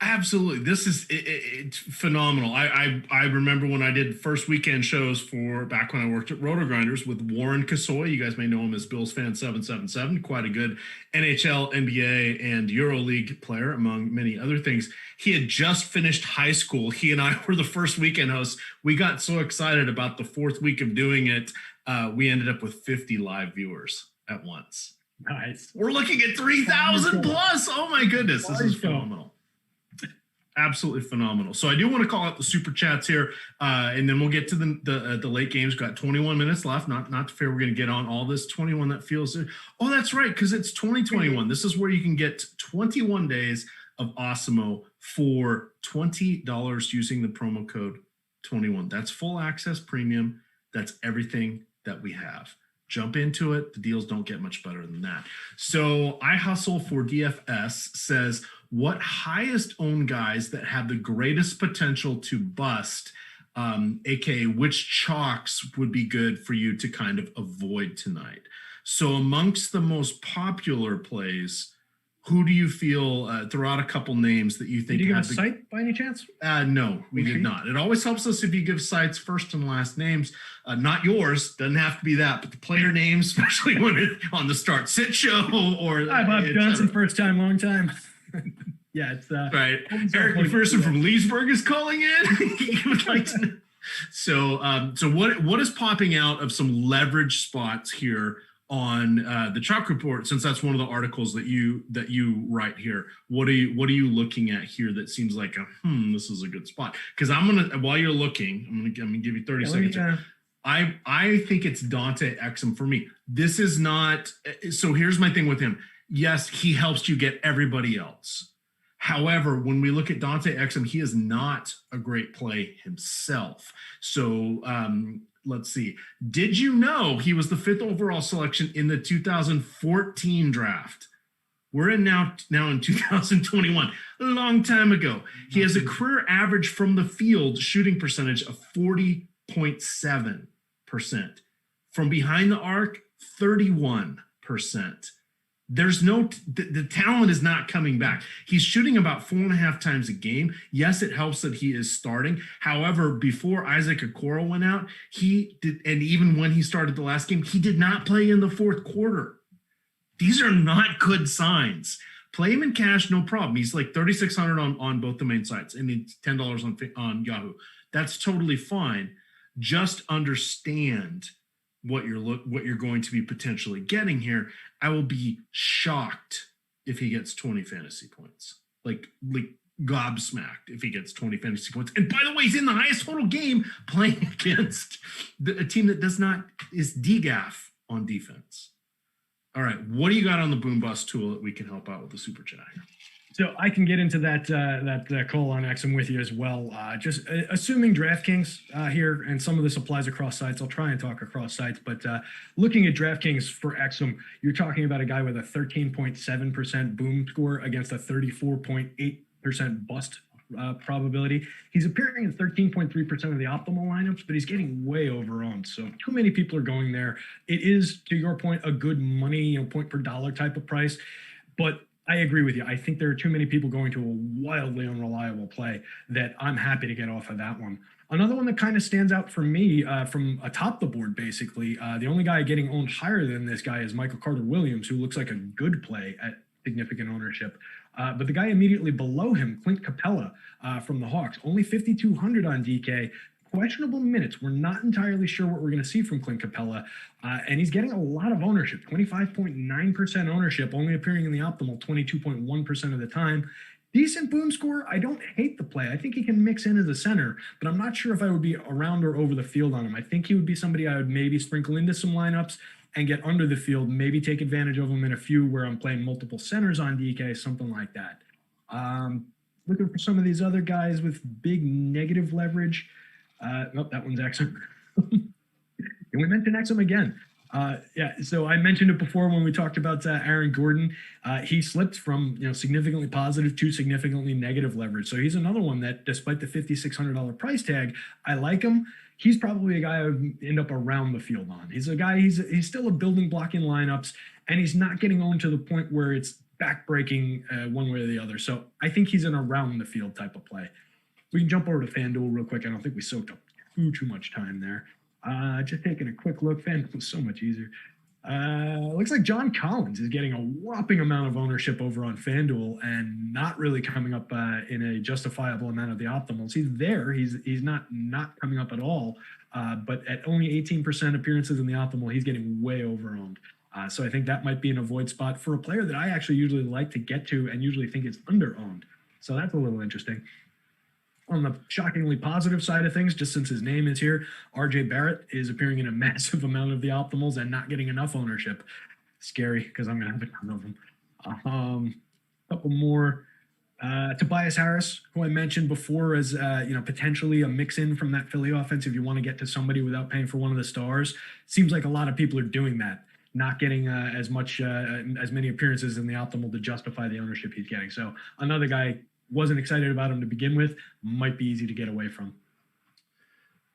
Absolutely. This is it's phenomenal. I remember when I did first weekend shows for back when I worked at Roto Grinders with Warren Kasoy. You guys may know him as Bills Fan 777, quite a good NHL, NBA, and EuroLeague player, among many other things. He had just finished high school. He and I were the first weekend hosts. We got so excited about the fourth week of doing it. We ended up with 50 live viewers at once. Nice. We're looking at 3,000 plus. Oh my goodness. This is phenomenal. Absolutely phenomenal. So I do want to call out the super chats here, and then we'll get to the late games. Got 21 minutes left. Not fair. We're going to get on all this 21 that feels. Oh, that's right, because it's 2021. This is where you can get 21 days of Awesemo for $20 using the promo code 21. That's full access premium. That's everything that we have. Jump into it. The deals don't get much better than that. So I Hustle for DFS says, what highest owned guys that have the greatest potential to bust, aka which chalks would be good for you to kind of avoid tonight? So amongst the most popular plays, who do you feel, throw out a couple names that you think? Did you give a site by any chance? No, we did not. It always helps us if you give sites first and last names. Not yours, doesn't have to be that, but the player names, especially when it's on the start sit show or. Hi, Bob Johnson, first time, long time. Yeah, it's right. Eric McPherson from Leesburg is calling in. He would like to know. So what is popping out of some leverage spots here on the Chalk Report, since that's one of the articles that you write here? What are you looking at here that seems like this is a good spot? Because I'm gonna, while you're looking, I'm gonna give you 30 seconds. I think it's Dante Exum for me. This is not. So here's my thing with him. Yes, he helps you get everybody else. However, when we look at Dante Exum, he is not a great play himself. So let's see. Did you know he was the 5th overall selection in the 2014 draft? We're now in 2021, a long time ago. He has a career average from the field shooting percentage of 40.7%. From behind the arc, 31%. There's the talent is not coming back. He's shooting about 4.5 times a game. Yes, it helps that he is starting. However, before Isaac Okoro went out, he did, and even when he started the last game, he did not play in the fourth quarter. These are not good signs. Play him in cash, no problem. He's like $3,600 on both the main sites, and it's $10 on Yahoo. That's totally fine. Just understand what you're going to be potentially getting here. I will be shocked if he gets 20 fantasy points. Like gobsmacked if he gets 20 fantasy points. And by the way, he's in the highest total game playing against a team that is DGAF on defense. All right, what do you got on the boom bust tool that we can help out with the super chat? So I can get into that call on Exum with you as well. Just assuming DraftKings here, and some of this applies across sites. I'll try and talk across sites, but looking at DraftKings for Exum, you're talking about a guy with a 13.7% boom score against a 34.8% bust probability. He's appearing in 13.3% of the optimal lineups, but he's getting way overowned. So too many people are going there. It is, to your point, a good money, point per dollar type of price, but I agree with you. I think there are too many people going to a wildly unreliable play that I'm happy to get off of that one. Another one that kind of stands out for me from atop the board, basically, the only guy getting owned higher than this guy is Michael Carter-Williams, who looks like a good play at significant ownership. But the guy immediately below him, Clint Capella from the Hawks, only 5,200 on DK. Questionable minutes. We're not entirely sure what we're going to see from Clint Capella. And he's getting a lot of ownership, 25.9% ownership, only appearing in the optimal 22.1% of the time. Decent boom score. I don't hate the play. I think he can mix in as a center, but I'm not sure if I would be around or over the field on him. I think he would be somebody I would maybe sprinkle into some lineups and get under the field, maybe take advantage of him in a few where I'm playing multiple centers on DK, something like that. Looking for some of these other guys with big negative leverage. Nope, that one's Exum. Can we mention Exum again? So I mentioned it before when we talked about Aaron Gordon. He slipped from significantly positive to significantly negative leverage. So he's another one that, despite the $5,600 price tag, I like him. He's probably a guy I would end up around the field on. He's a guy, he's still a building block in lineups, and he's not getting owned to the point where it's backbreaking one way or the other. So I think he's an around the field type of play. We can jump over to FanDuel real quick. I don't think we soaked up too much time there. Just taking a quick look. FanDuel was so much easier. Looks like John Collins is getting a whopping amount of ownership over on FanDuel and not really coming up in a justifiable amount of the optimals. He's there. He's not coming up at all. But at only 18% appearances in the optimal, he's getting way overowned. So I think that might be an avoid spot for a player that I actually usually like to get to and usually think is underowned. So that's a little interesting. On the shockingly positive side of things, just since his name is here, RJ Barrett is appearing in a massive amount of the optimals and not getting enough ownership. Scary, because I'm going to have a ton of them. A couple more. Tobias Harris, who I mentioned before as potentially a mix-in from that Philly offense if you want to get to somebody without paying for one of the stars. Seems like a lot of people are doing that, not getting as many appearances in the optimal to justify the ownership he's getting. So another guy, wasn't excited about him to begin with, might be easy to get away from.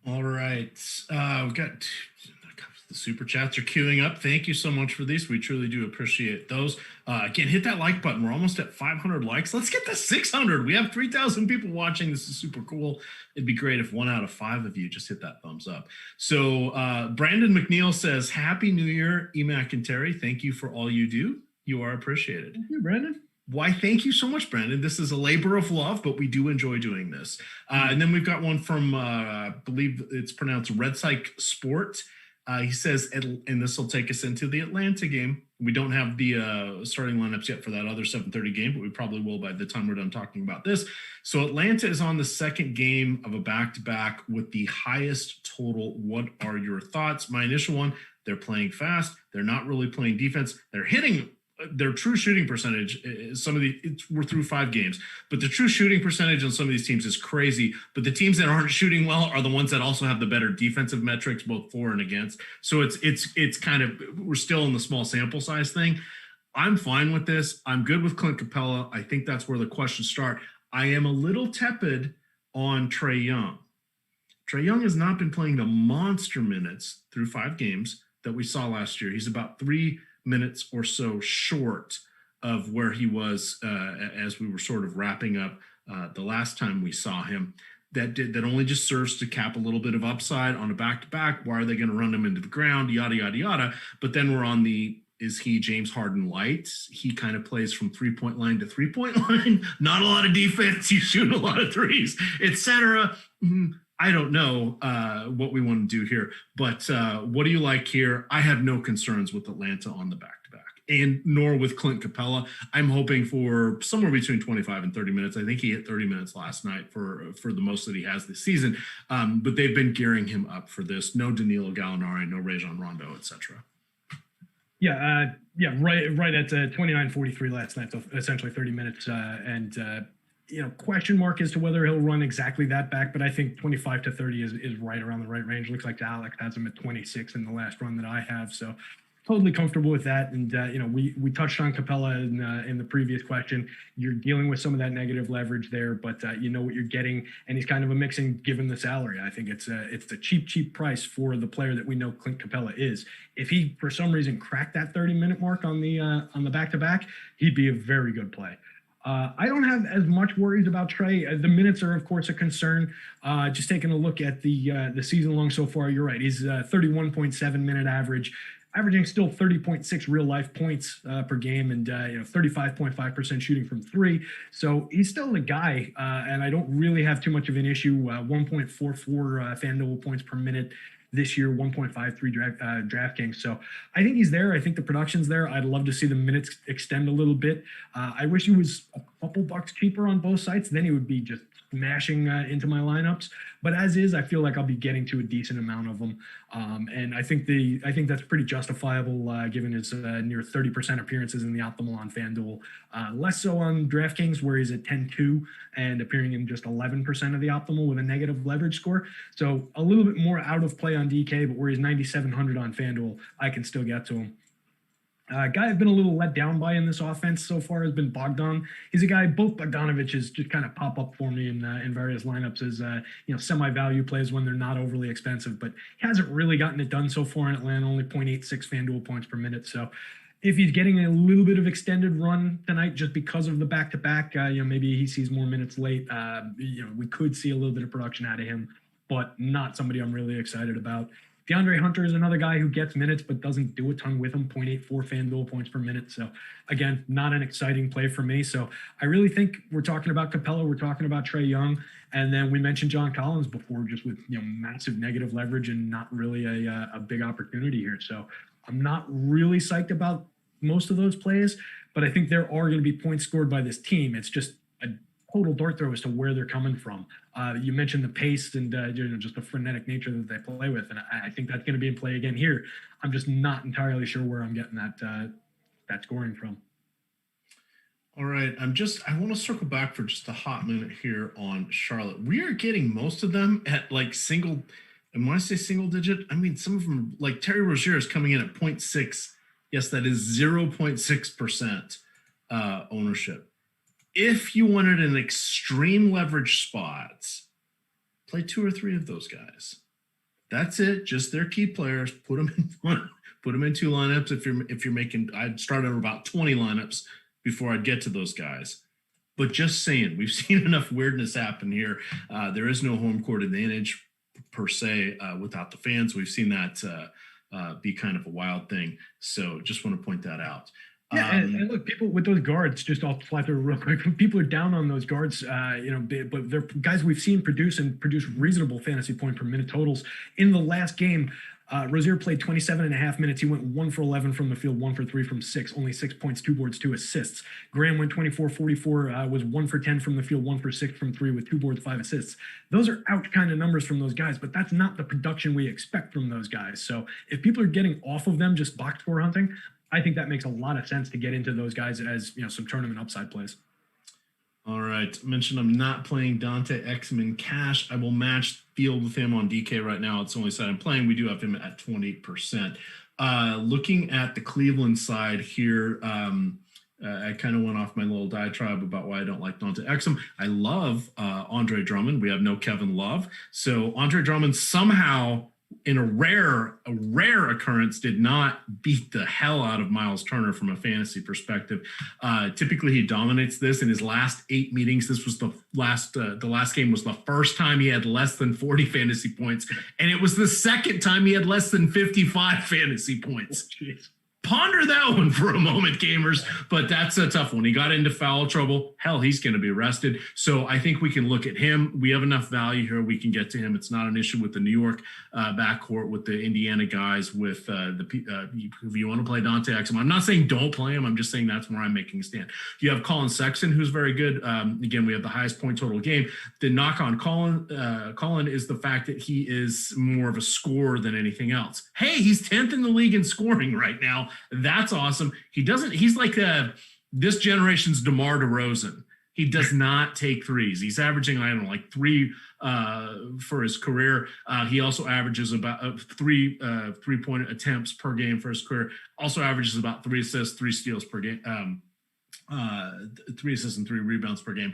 All right. We've got the super chats are queuing up. Thank you so much for these. We truly do appreciate those. Again, hit that like button. We're almost at 500 likes. Let's get to 600. We have 3,000 people watching. This is super cool. It'd be great if 1 out of 5 of you just hit that thumbs up. So Brandon McNeil says, Happy New Year, EMac and Terry. Thank you for all you do. You are appreciated. Thank you, Brandon. Why, thank you so much, Brandon. This is a labor of love, but we do enjoy doing this. And then we've got one from, I believe it's pronounced Red Psych Sport. He says, and this will take us into the Atlanta game. We don't have the starting lineups yet for that other 7:30 game, but we probably will by the time we're done talking about this. So Atlanta is on the second game of a back-to-back with the highest total. What are your thoughts? My initial one, they're playing fast. They're not really playing defense. They're hitting their true shooting percentage is we're through 5 games, but the true shooting percentage on some of these teams is crazy. But the teams that aren't shooting well are the ones that also have the better defensive metrics, both for and against. So it's kind of, we're still in the small sample size thing. I'm fine with this. I'm good with Clint Capella. I think that's where the questions start. I am a little tepid on Trae Young. Trae Young has not been playing the monster minutes through 5 games that we saw last year. He's about 3 minutes or so short of where he was as we were sort of wrapping up the last time we saw him. That only just serves to cap a little bit of upside on a back-to-back. Why are they going to run him into the ground? Yada, yada, yada. But then we're on is he James Harden light? He kind of plays from 3-point line to 3-point line. Not a lot of defense. You shoot a lot of threes, etc. I don't know what we want to do here, but what do you like here? I have no concerns with Atlanta on the back-to-back, and nor with Clint Capella. I'm hoping for somewhere between 25 and 30 minutes. I think he hit 30 minutes last night for the most that he has this season, but they've been gearing him up for this. No Danilo Gallinari, no Rajon Rondo, etc. Yeah, right at 29:43 last night, so essentially 30 minutes, question mark as to whether he'll run exactly that back, but I think 25 to 30 is right around the right range. Looks like Alex has him at 26 in the last run that I have, so totally comfortable with that. And we touched on Capella in the previous question. You're dealing with some of that negative leverage there, but you know what you're getting, and he's kind of a mixing given the salary. I think it's the cheap price for the player that we know Clint Capella is. If he for some reason cracked that 30-minute mark on the back-to-back, he'd be a very good play. I don't have as much worries about Trae. The minutes are, of course, a concern. Just taking a look at the season long so far, you're right. He's 31.7 minute average, averaging still 30.6 real life points per game, and 35.5% shooting from 3. So he's still the guy, and I don't really have too much of an issue. 1.44 FanDuel points per minute this year, 1.53 DraftKings. So I think he's there. I think the production's there. I'd love to see the minutes extend a little bit. I wish he was a couple bucks cheaper on both sites. Then he would be just smashing into my lineups. But as is, I feel like I'll be getting to a decent amount of them. And I think that's pretty justifiable given his near 30% appearances in the optimal on FanDuel. Less so on DraftKings, where he's at 10-2 and appearing in just 11% of the optimal with a negative leverage score. So a little bit more out of play on DK, but where he's 9,700 on FanDuel, I can still get to him. Guy I've been a little let down by in this offense so far has been Bogdan. He's a guy, both Bogdanoviches just kind of pop up for me in various lineups as semi-value plays when they're not overly expensive, but he hasn't really gotten it done so far in Atlanta, only 0.86 FanDuel points per minute. So if he's getting a little bit of extended run tonight just because of the back-to-back, maybe he sees more minutes late. We could see a little bit of production out of him, but not somebody I'm really excited about. DeAndre Hunter is another guy who gets minutes but doesn't do a ton with them, 0.84 FanDuel points per minute. So, again, not an exciting play for me. So, I really think we're talking about Capella, we're talking about Trae Young, and then we mentioned John Collins before, just with massive negative leverage and not really a big opportunity here. So, I'm not really psyched about most of those plays, but I think there are going to be points scored by this team. It's just a total dart throw as to where they're coming from. You mentioned the pace and just the frenetic nature that they play with, and I think that's going to be in play again here. I'm just not entirely sure where I'm getting that scoring from. All right, I want to circle back for just a hot minute here on Charlotte. We are getting most of them at like single, and when I say single digit, I mean some of them, like Terry Rozier is coming in at 0.6. Yes, that is 0.6% ownership. If you wanted an extreme leverage spot, play 2 or 3 of those guys. That's it. Just their key players. Put them in one. Put them in 2 lineups. If you're making, I'd start over about 20 lineups before I'd get to those guys. But just saying, we've seen enough weirdness happen here. There is no home court advantage per se without the fans. We've seen that be kind of a wild thing. So just want to point that out. Yeah, and look, people with those guards, just I'll fly through real quick. People are down on those guards, but they're guys we've seen produce reasonable fantasy point per minute totals. In the last game, Rozier played 27.5 minutes. He went 1 for 11 from the field, 1 for 3 from 6, only 6 points, 2 boards, 2 assists. Graham went 24-44, was 1 for 10 from the field, 1 for 6 from 3 with 2 boards, 5 assists. Those are ouch kind of numbers from those guys, but that's not the production we expect from those guys. So if people are getting off of them just box score hunting, I think that makes a lot of sense to get into those guys as, some tournament upside plays. All right. I mentioned I'm not playing Dante Exum in cash. I will match field with him on DK right now. It's the only side I'm playing. We do have him at 28%. Looking at the Cleveland side here, I kind of went off my little diatribe about why I don't like Dante Exum. I love Andre Drummond. We have no Kevin Love. So Andre Drummond somehow, in a rare occurrence, did not beat the hell out of Miles Turner from a fantasy perspective. Typically he dominates this. In his last 8 meetings, this was the last game was the first time he had less than 40 fantasy points. And it was the second time he had less than 55 fantasy points. Oh, ponder that one for a moment, gamers, but that's a tough one. He got into foul trouble. Hell, he's going to be arrested. So I think we can look at him. We have enough value here. We can get to him. It's not an issue with the New York backcourt, with the Indiana guys, with if you want to play Dante Exum. I'm not saying don't play him. I'm just saying that's where I'm making a stand. You have Colin Sexton, who's very good. Again, we have the highest point total game. The knock on Colin is the fact that he is more of a scorer than anything else. Hey, he's 10th in the league in scoring right now. That's awesome. He's like this generation's DeMar DeRozan. He does not take threes. He's averaging, I don't know, like 3 for his career. He also averages about 3 3-point attempts per game for his career. Also averages about 3 assists, 3 steals per game. 3 assists and 3 rebounds per game.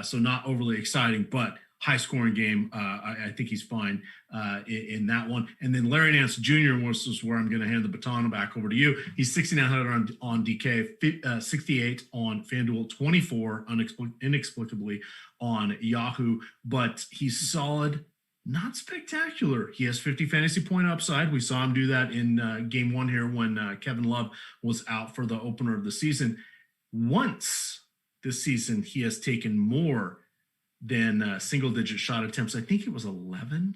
So not overly exciting, but high scoring game. I think he's fine in that one. And then Larry Nance Jr. was where I'm going to hand the baton back over to you. He's 6,900 on DK, 68 on FanDuel, 24 inexplicably on Yahoo. But he's solid, not spectacular. He has 50 fantasy point upside. We saw him do that in game 1 here when Kevin Love was out for the opener of the season. Once this season, he has taken more than single-digit shot attempts. I think it was 11,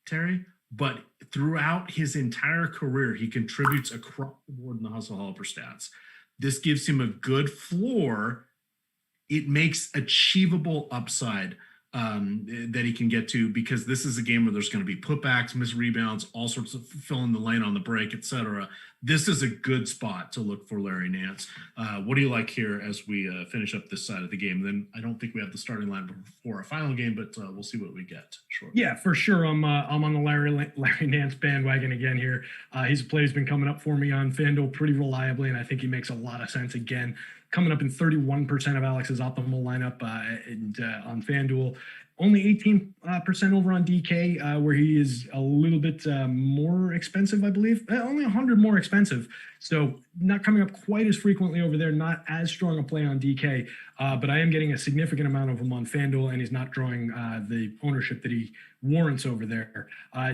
Terry. But throughout his entire career, he contributes across the board in the Hustle Helper stats. This gives him a good floor. It makes achievable upside that he can get to, because this is a game where there's going to be putbacks, missed rebounds, all sorts of filling the lane on the break, etc. This is a good spot to look for Larry Nance. What do you like here as we finish up this side of the game? Then I don't think we have the starting line for a final game, but we'll see what we get shortly. Yeah, for sure. I'm on the Larry Nance bandwagon again here. His play's been coming up for me on FanDuel pretty reliably, and I think he makes a lot of sense again. Coming up in 31% of Alex's optimal lineup on FanDuel. Only 18% over on DK, where he is a little bit more expensive, I believe. Only 100 more expensive. So not coming up quite as frequently over there, not as strong a play on DK. But I am getting a significant amount of him on FanDuel, and he's not drawing the ownership that he warrants over there.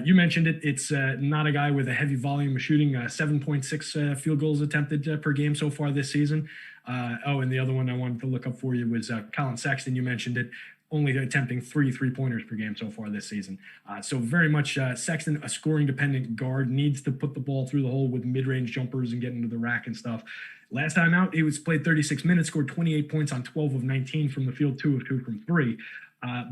You mentioned it. It's not a guy with a heavy volume of shooting, 7.6 field goals attempted per game so far this season. And the other one I wanted to look up for you was Colin Sexton. You mentioned it. Only attempting 3 3-pointers per game so far this season. So very much Sexton, a scoring-dependent guard, needs to put the ball through the hole with mid-range jumpers and get into the rack and stuff. Last time out, he was played 36 minutes, scored 28 points on 12 of 19 from the field, 2 of 2 from 3.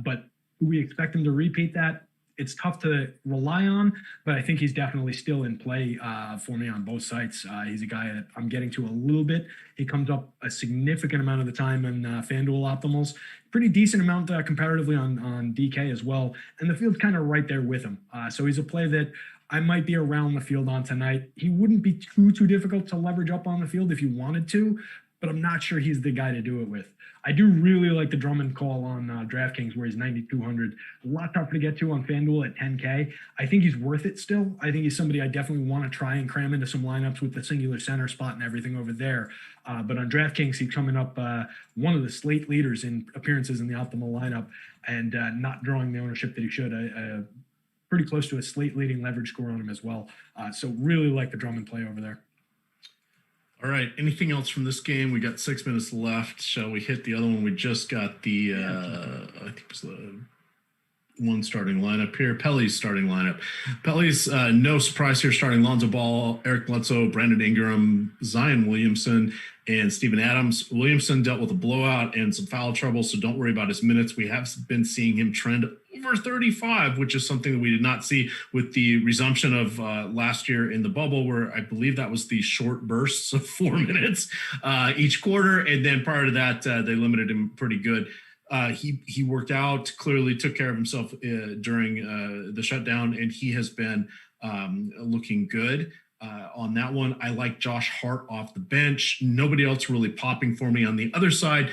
But do we expect him to repeat that? It's tough to rely on, but I think he's definitely still in play for me on both sites. He's a guy that I'm getting to a little bit. He comes up a significant amount of the time in FanDuel optimals, pretty decent amount comparatively on DK as well. And the field's kind of right there with him. So he's a play that I might be around the field on tonight. He wouldn't be too difficult to leverage up on the field if you wanted to, but I'm not sure he's the guy to do it with. I do really like the Drummond call on DraftKings, where he's 9,200. A lot tougher to get to on FanDuel at 10K. I think he's worth it still. I think he's somebody I definitely want to try and cram into some lineups with the singular center spot and everything over there. But on DraftKings, he's coming up one of the Slate leaders in appearances in the optimal lineup, and not drawing the ownership that he should. Pretty close to a Slate leading leverage score on him as well. So really like the Drummond play over there. All right. Anything else from this game? We got 6 minutes left. Shall we hit the other one? We just got the, I think it was the one starting lineup here. Pelly's starting lineup. Pelly's no surprise here, starting Lonzo Ball, Eric Bledsoe, Brandon Ingram, Zion Williamson, and Steven Adams. Williamson dealt with a blowout and some foul trouble, so don't worry about his minutes. We have been seeing him trend over 35, which is something that we did not see with the resumption of last year in the bubble, where I believe that was the short bursts of 4 minutes each quarter. And then prior to that, they limited him pretty good. He worked out, clearly took care of himself during the shutdown, and he has been looking good. On that one, I like Josh Hart off the bench. Nobody else really popping for me on the other side.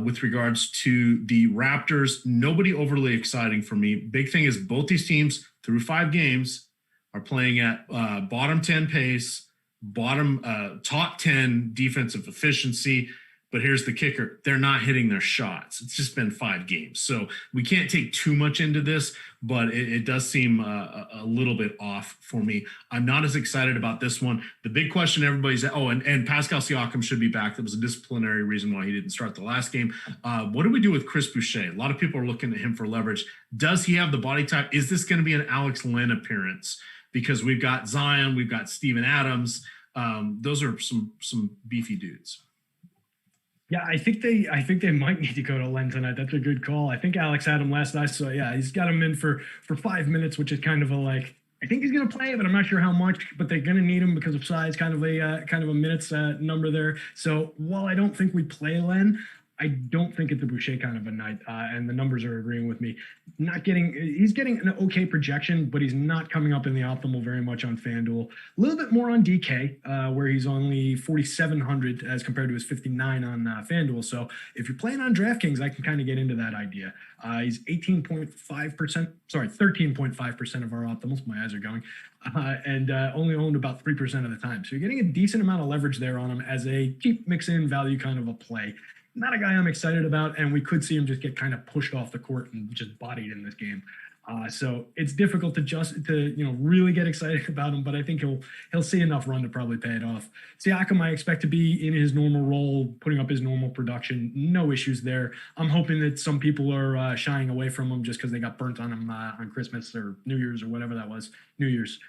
With regards to the Raptors, nobody overly exciting for me. Big thing is both these teams through 5 games are playing at bottom 10 pace, top 10 defensive efficiency. But here's the kicker. They're not hitting their shots. It's just been 5 games. So we can't take too much into this, but it does seem a little bit off for me. I'm not as excited about this one. The big question everybody's and Pascal Siakam should be back. That was a disciplinary reason why he didn't start the last game. What do we do with Chris Boucher? A lot of people are looking at him for leverage. Does he have the body type? Is this going to be an Alex Len appearance? Because we've got Zion, we've got Steven Adams. Those are some beefy dudes. Yeah, I think they might need to go to Len tonight. That's a good call. I think Alex had him last night, so yeah, he's got him in for 5 minutes, which is kind of I think he's going to play, but I'm not sure how much. But they're going to need him because of size, kind of a minutes number there. So while I don't think we play Len, I don't think it's a Boucher kind of a night, and the numbers are agreeing with me. He's getting an okay projection, but he's not coming up in the optimal very much on FanDuel. A little bit more on DK, where he's only 4,700 as compared to his 59 on FanDuel. So if you're playing on DraftKings, I can kind of get into that idea. He's 13.5% of our optimals. My eyes are going. And only owned about 3% of the time. So you're getting a decent amount of leverage there on him as a cheap mix-in value kind of a play. Not a guy I'm excited about, and we could see him just get kind of pushed off the court and just bodied in this game. So it's difficult to really get excited about him, but I think he'll see enough run to probably pay it off. Siakam, I expect to be in his normal role, putting up his normal production. No issues there. I'm hoping that some people are shying away from him just because they got burnt on him on Christmas or New Year's or whatever that was, New Year's,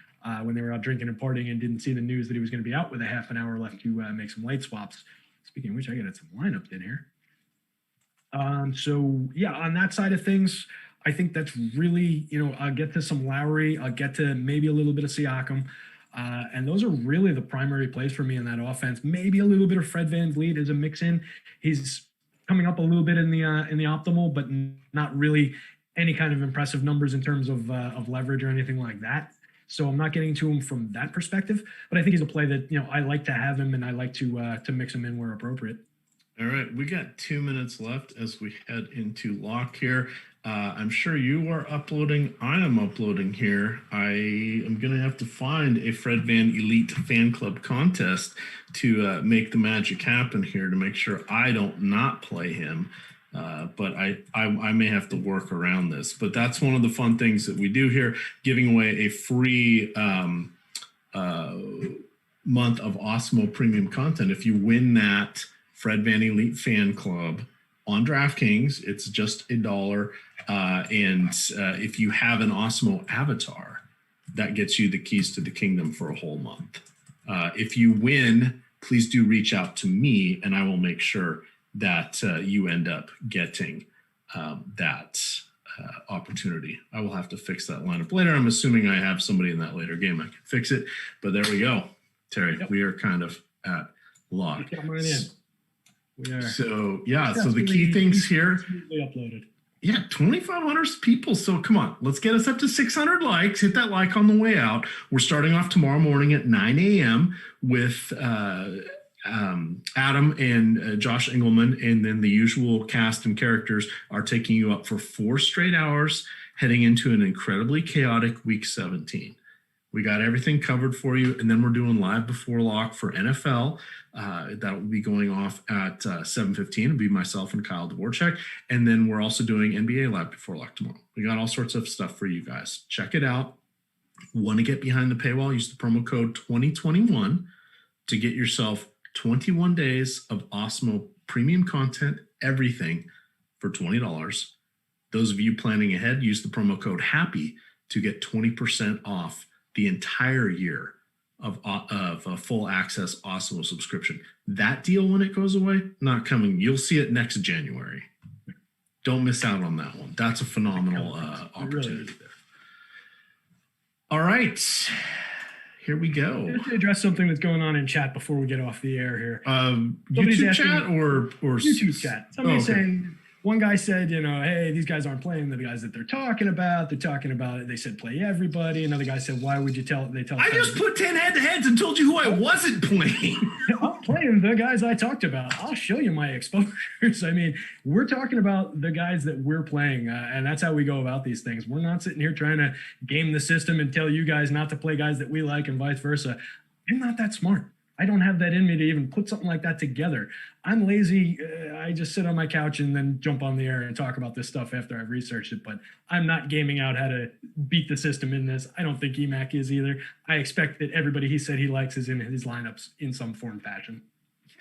when they were out drinking and partying and didn't see the news that he was going to be out with a half an hour left to make some late swaps. Speaking of which, I got some lineups in here. So yeah, on that side of things, I think that's really, I'll get to some Lowry, I'll get to maybe a little bit of Siakam. And those are really the primary plays for me in that offense. Maybe a little bit of Fred VanVleet as a mix-in. He's coming up a little bit in the optimal, but not really any kind of impressive numbers in terms of leverage or anything like that. So I'm not getting to him from that perspective, but I think he's a play that, I like to have him and I like to mix him in where appropriate. All right. We got 2 minutes left as we head into lock here. I'm sure you are uploading. I am uploading here. I am going to have to find a Fred Van Elite fan club contest to make the magic happen here to make sure I don't not play him. But I may have to work around this. But that's one of the fun things that we do here, giving away a free month of Awesemo premium content. If you win that Fred Van Elite fan club on DraftKings, it's just $1. And if you have an Awesemo avatar, that gets you the keys to the kingdom for a whole month. If you win, please do reach out to me, and I will make sure that you end up getting that opportunity. I will have to fix that lineup later. I'm assuming I have somebody in that later game. I can fix it, but there we go. Terry, yep. We are kind of at lock. We are. So, yeah, so the key things here. Uploaded. Yeah, 2,500 people. So come on, let's get us up to 600 likes. Hit that like on the way out. We're starting off tomorrow morning at 9 a.m. with Adam and Josh Engelman, and then the usual cast and characters are taking you up for 4 straight hours, heading into an incredibly chaotic week 17. We got everything covered for you, and then we're doing live before lock for NFL. That will be going off at 7:15. It'll be myself and Kyle Dvorak, and then we're also doing NBA live before lock tomorrow. We got all sorts of stuff for you guys. Check it out. Want to get behind the paywall? Use the promo code 2021 to get yourself 21 days of Awesemo premium content, everything for $20. Those of you planning ahead, use the promo code HAPPY to get 20% off the entire year of a full access Awesemo subscription. That deal, when it goes away, not coming. You'll see it next January. Don't miss out on that one. That's a phenomenal opportunity there. All right. Here we go. To address something that's going on in chat before we get off the air here. YouTube chat or YouTube chat. Somebody's saying, one guy said, hey, these guys aren't playing the guys that they're talking about. They're talking about it. They said play everybody. Another guy said, why would you tell? I just put 10 head-to-heads and told you who I wasn't playing. I'm playing the guys I talked about. I'll show you my exposures. I mean, we're talking about the guys that we're playing, and that's how we go about these things. We're not sitting here trying to game the system and tell you guys not to play guys that we like and vice versa. I'm not that smart. I don't have that in me to even put something like that together. I'm lazy. I just sit on my couch and then jump on the air and talk about this stuff after I've researched it. But I'm not gaming out how to beat the system in this. I don't think EMac is either. I expect that everybody he said he likes is in his lineups in some form fashion.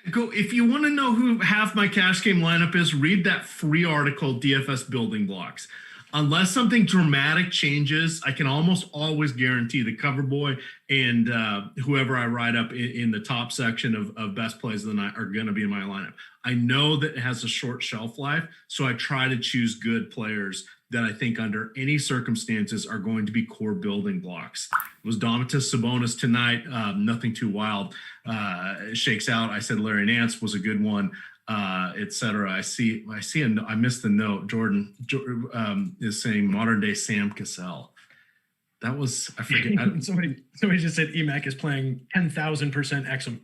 Go. If you want to know who half my cash game lineup is, read that free article, DFS Building Blocks. Unless something dramatic changes, I can almost always guarantee the cover boy and whoever I write up in the top section of best plays of the night are going to be in my lineup. I know that it has a short shelf life, so I try to choose good players that I think under any circumstances are going to be core building blocks. It was Domantas Sabonis tonight, nothing too wild. Shakes out. I said Larry Nance was a good one. Etc. I missed the note. Jordan is saying modern day Sam Cassell. That was, I forget. Somebody just said EMac is playing 10,000% Exum.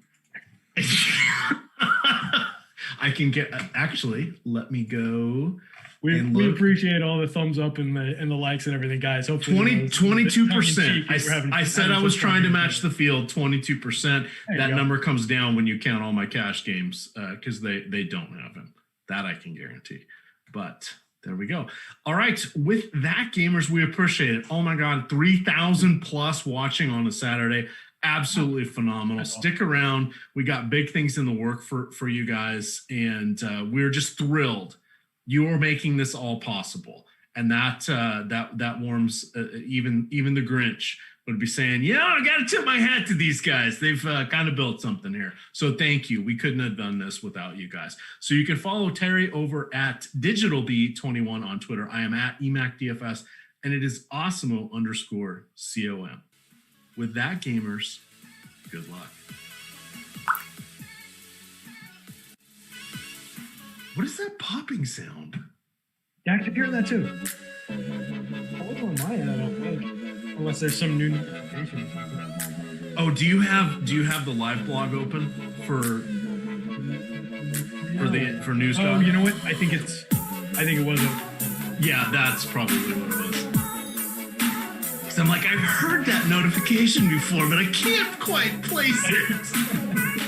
I can get, actually, let me go. We appreciate all the thumbs up and the likes and everything, guys. Hopefully 22%. I said I was trying to match the field. 22%. That number comes down when you count all my cash games because they don't have him. That I can guarantee. But there we go. All right. With that, gamers, we appreciate it. Oh my God, 3,000 plus watching on a Saturday. Absolutely phenomenal. Stick around. We got big things in the work for you guys, and we're just thrilled you're making this all possible. And that warms even the Grinch would be saying, I got to tip my hat to these guys. They've kind of built something here. So thank you. We couldn't have done this without you guys. So you can follow Terry over at DigitalB21 on Twitter. I am at EMac DFS, and it is Awesemo_COM. With that, gamers, good luck. What is that popping sound? Yeah, I can hear that too. What's on my end? I don't think. Unless there's some new notification. Oh, do you have the live blog open for news? Oh, you know what? I think it wasn't. Yeah, that's probably what it was. Because I'm like, I've heard that notification before, but I can't quite place it.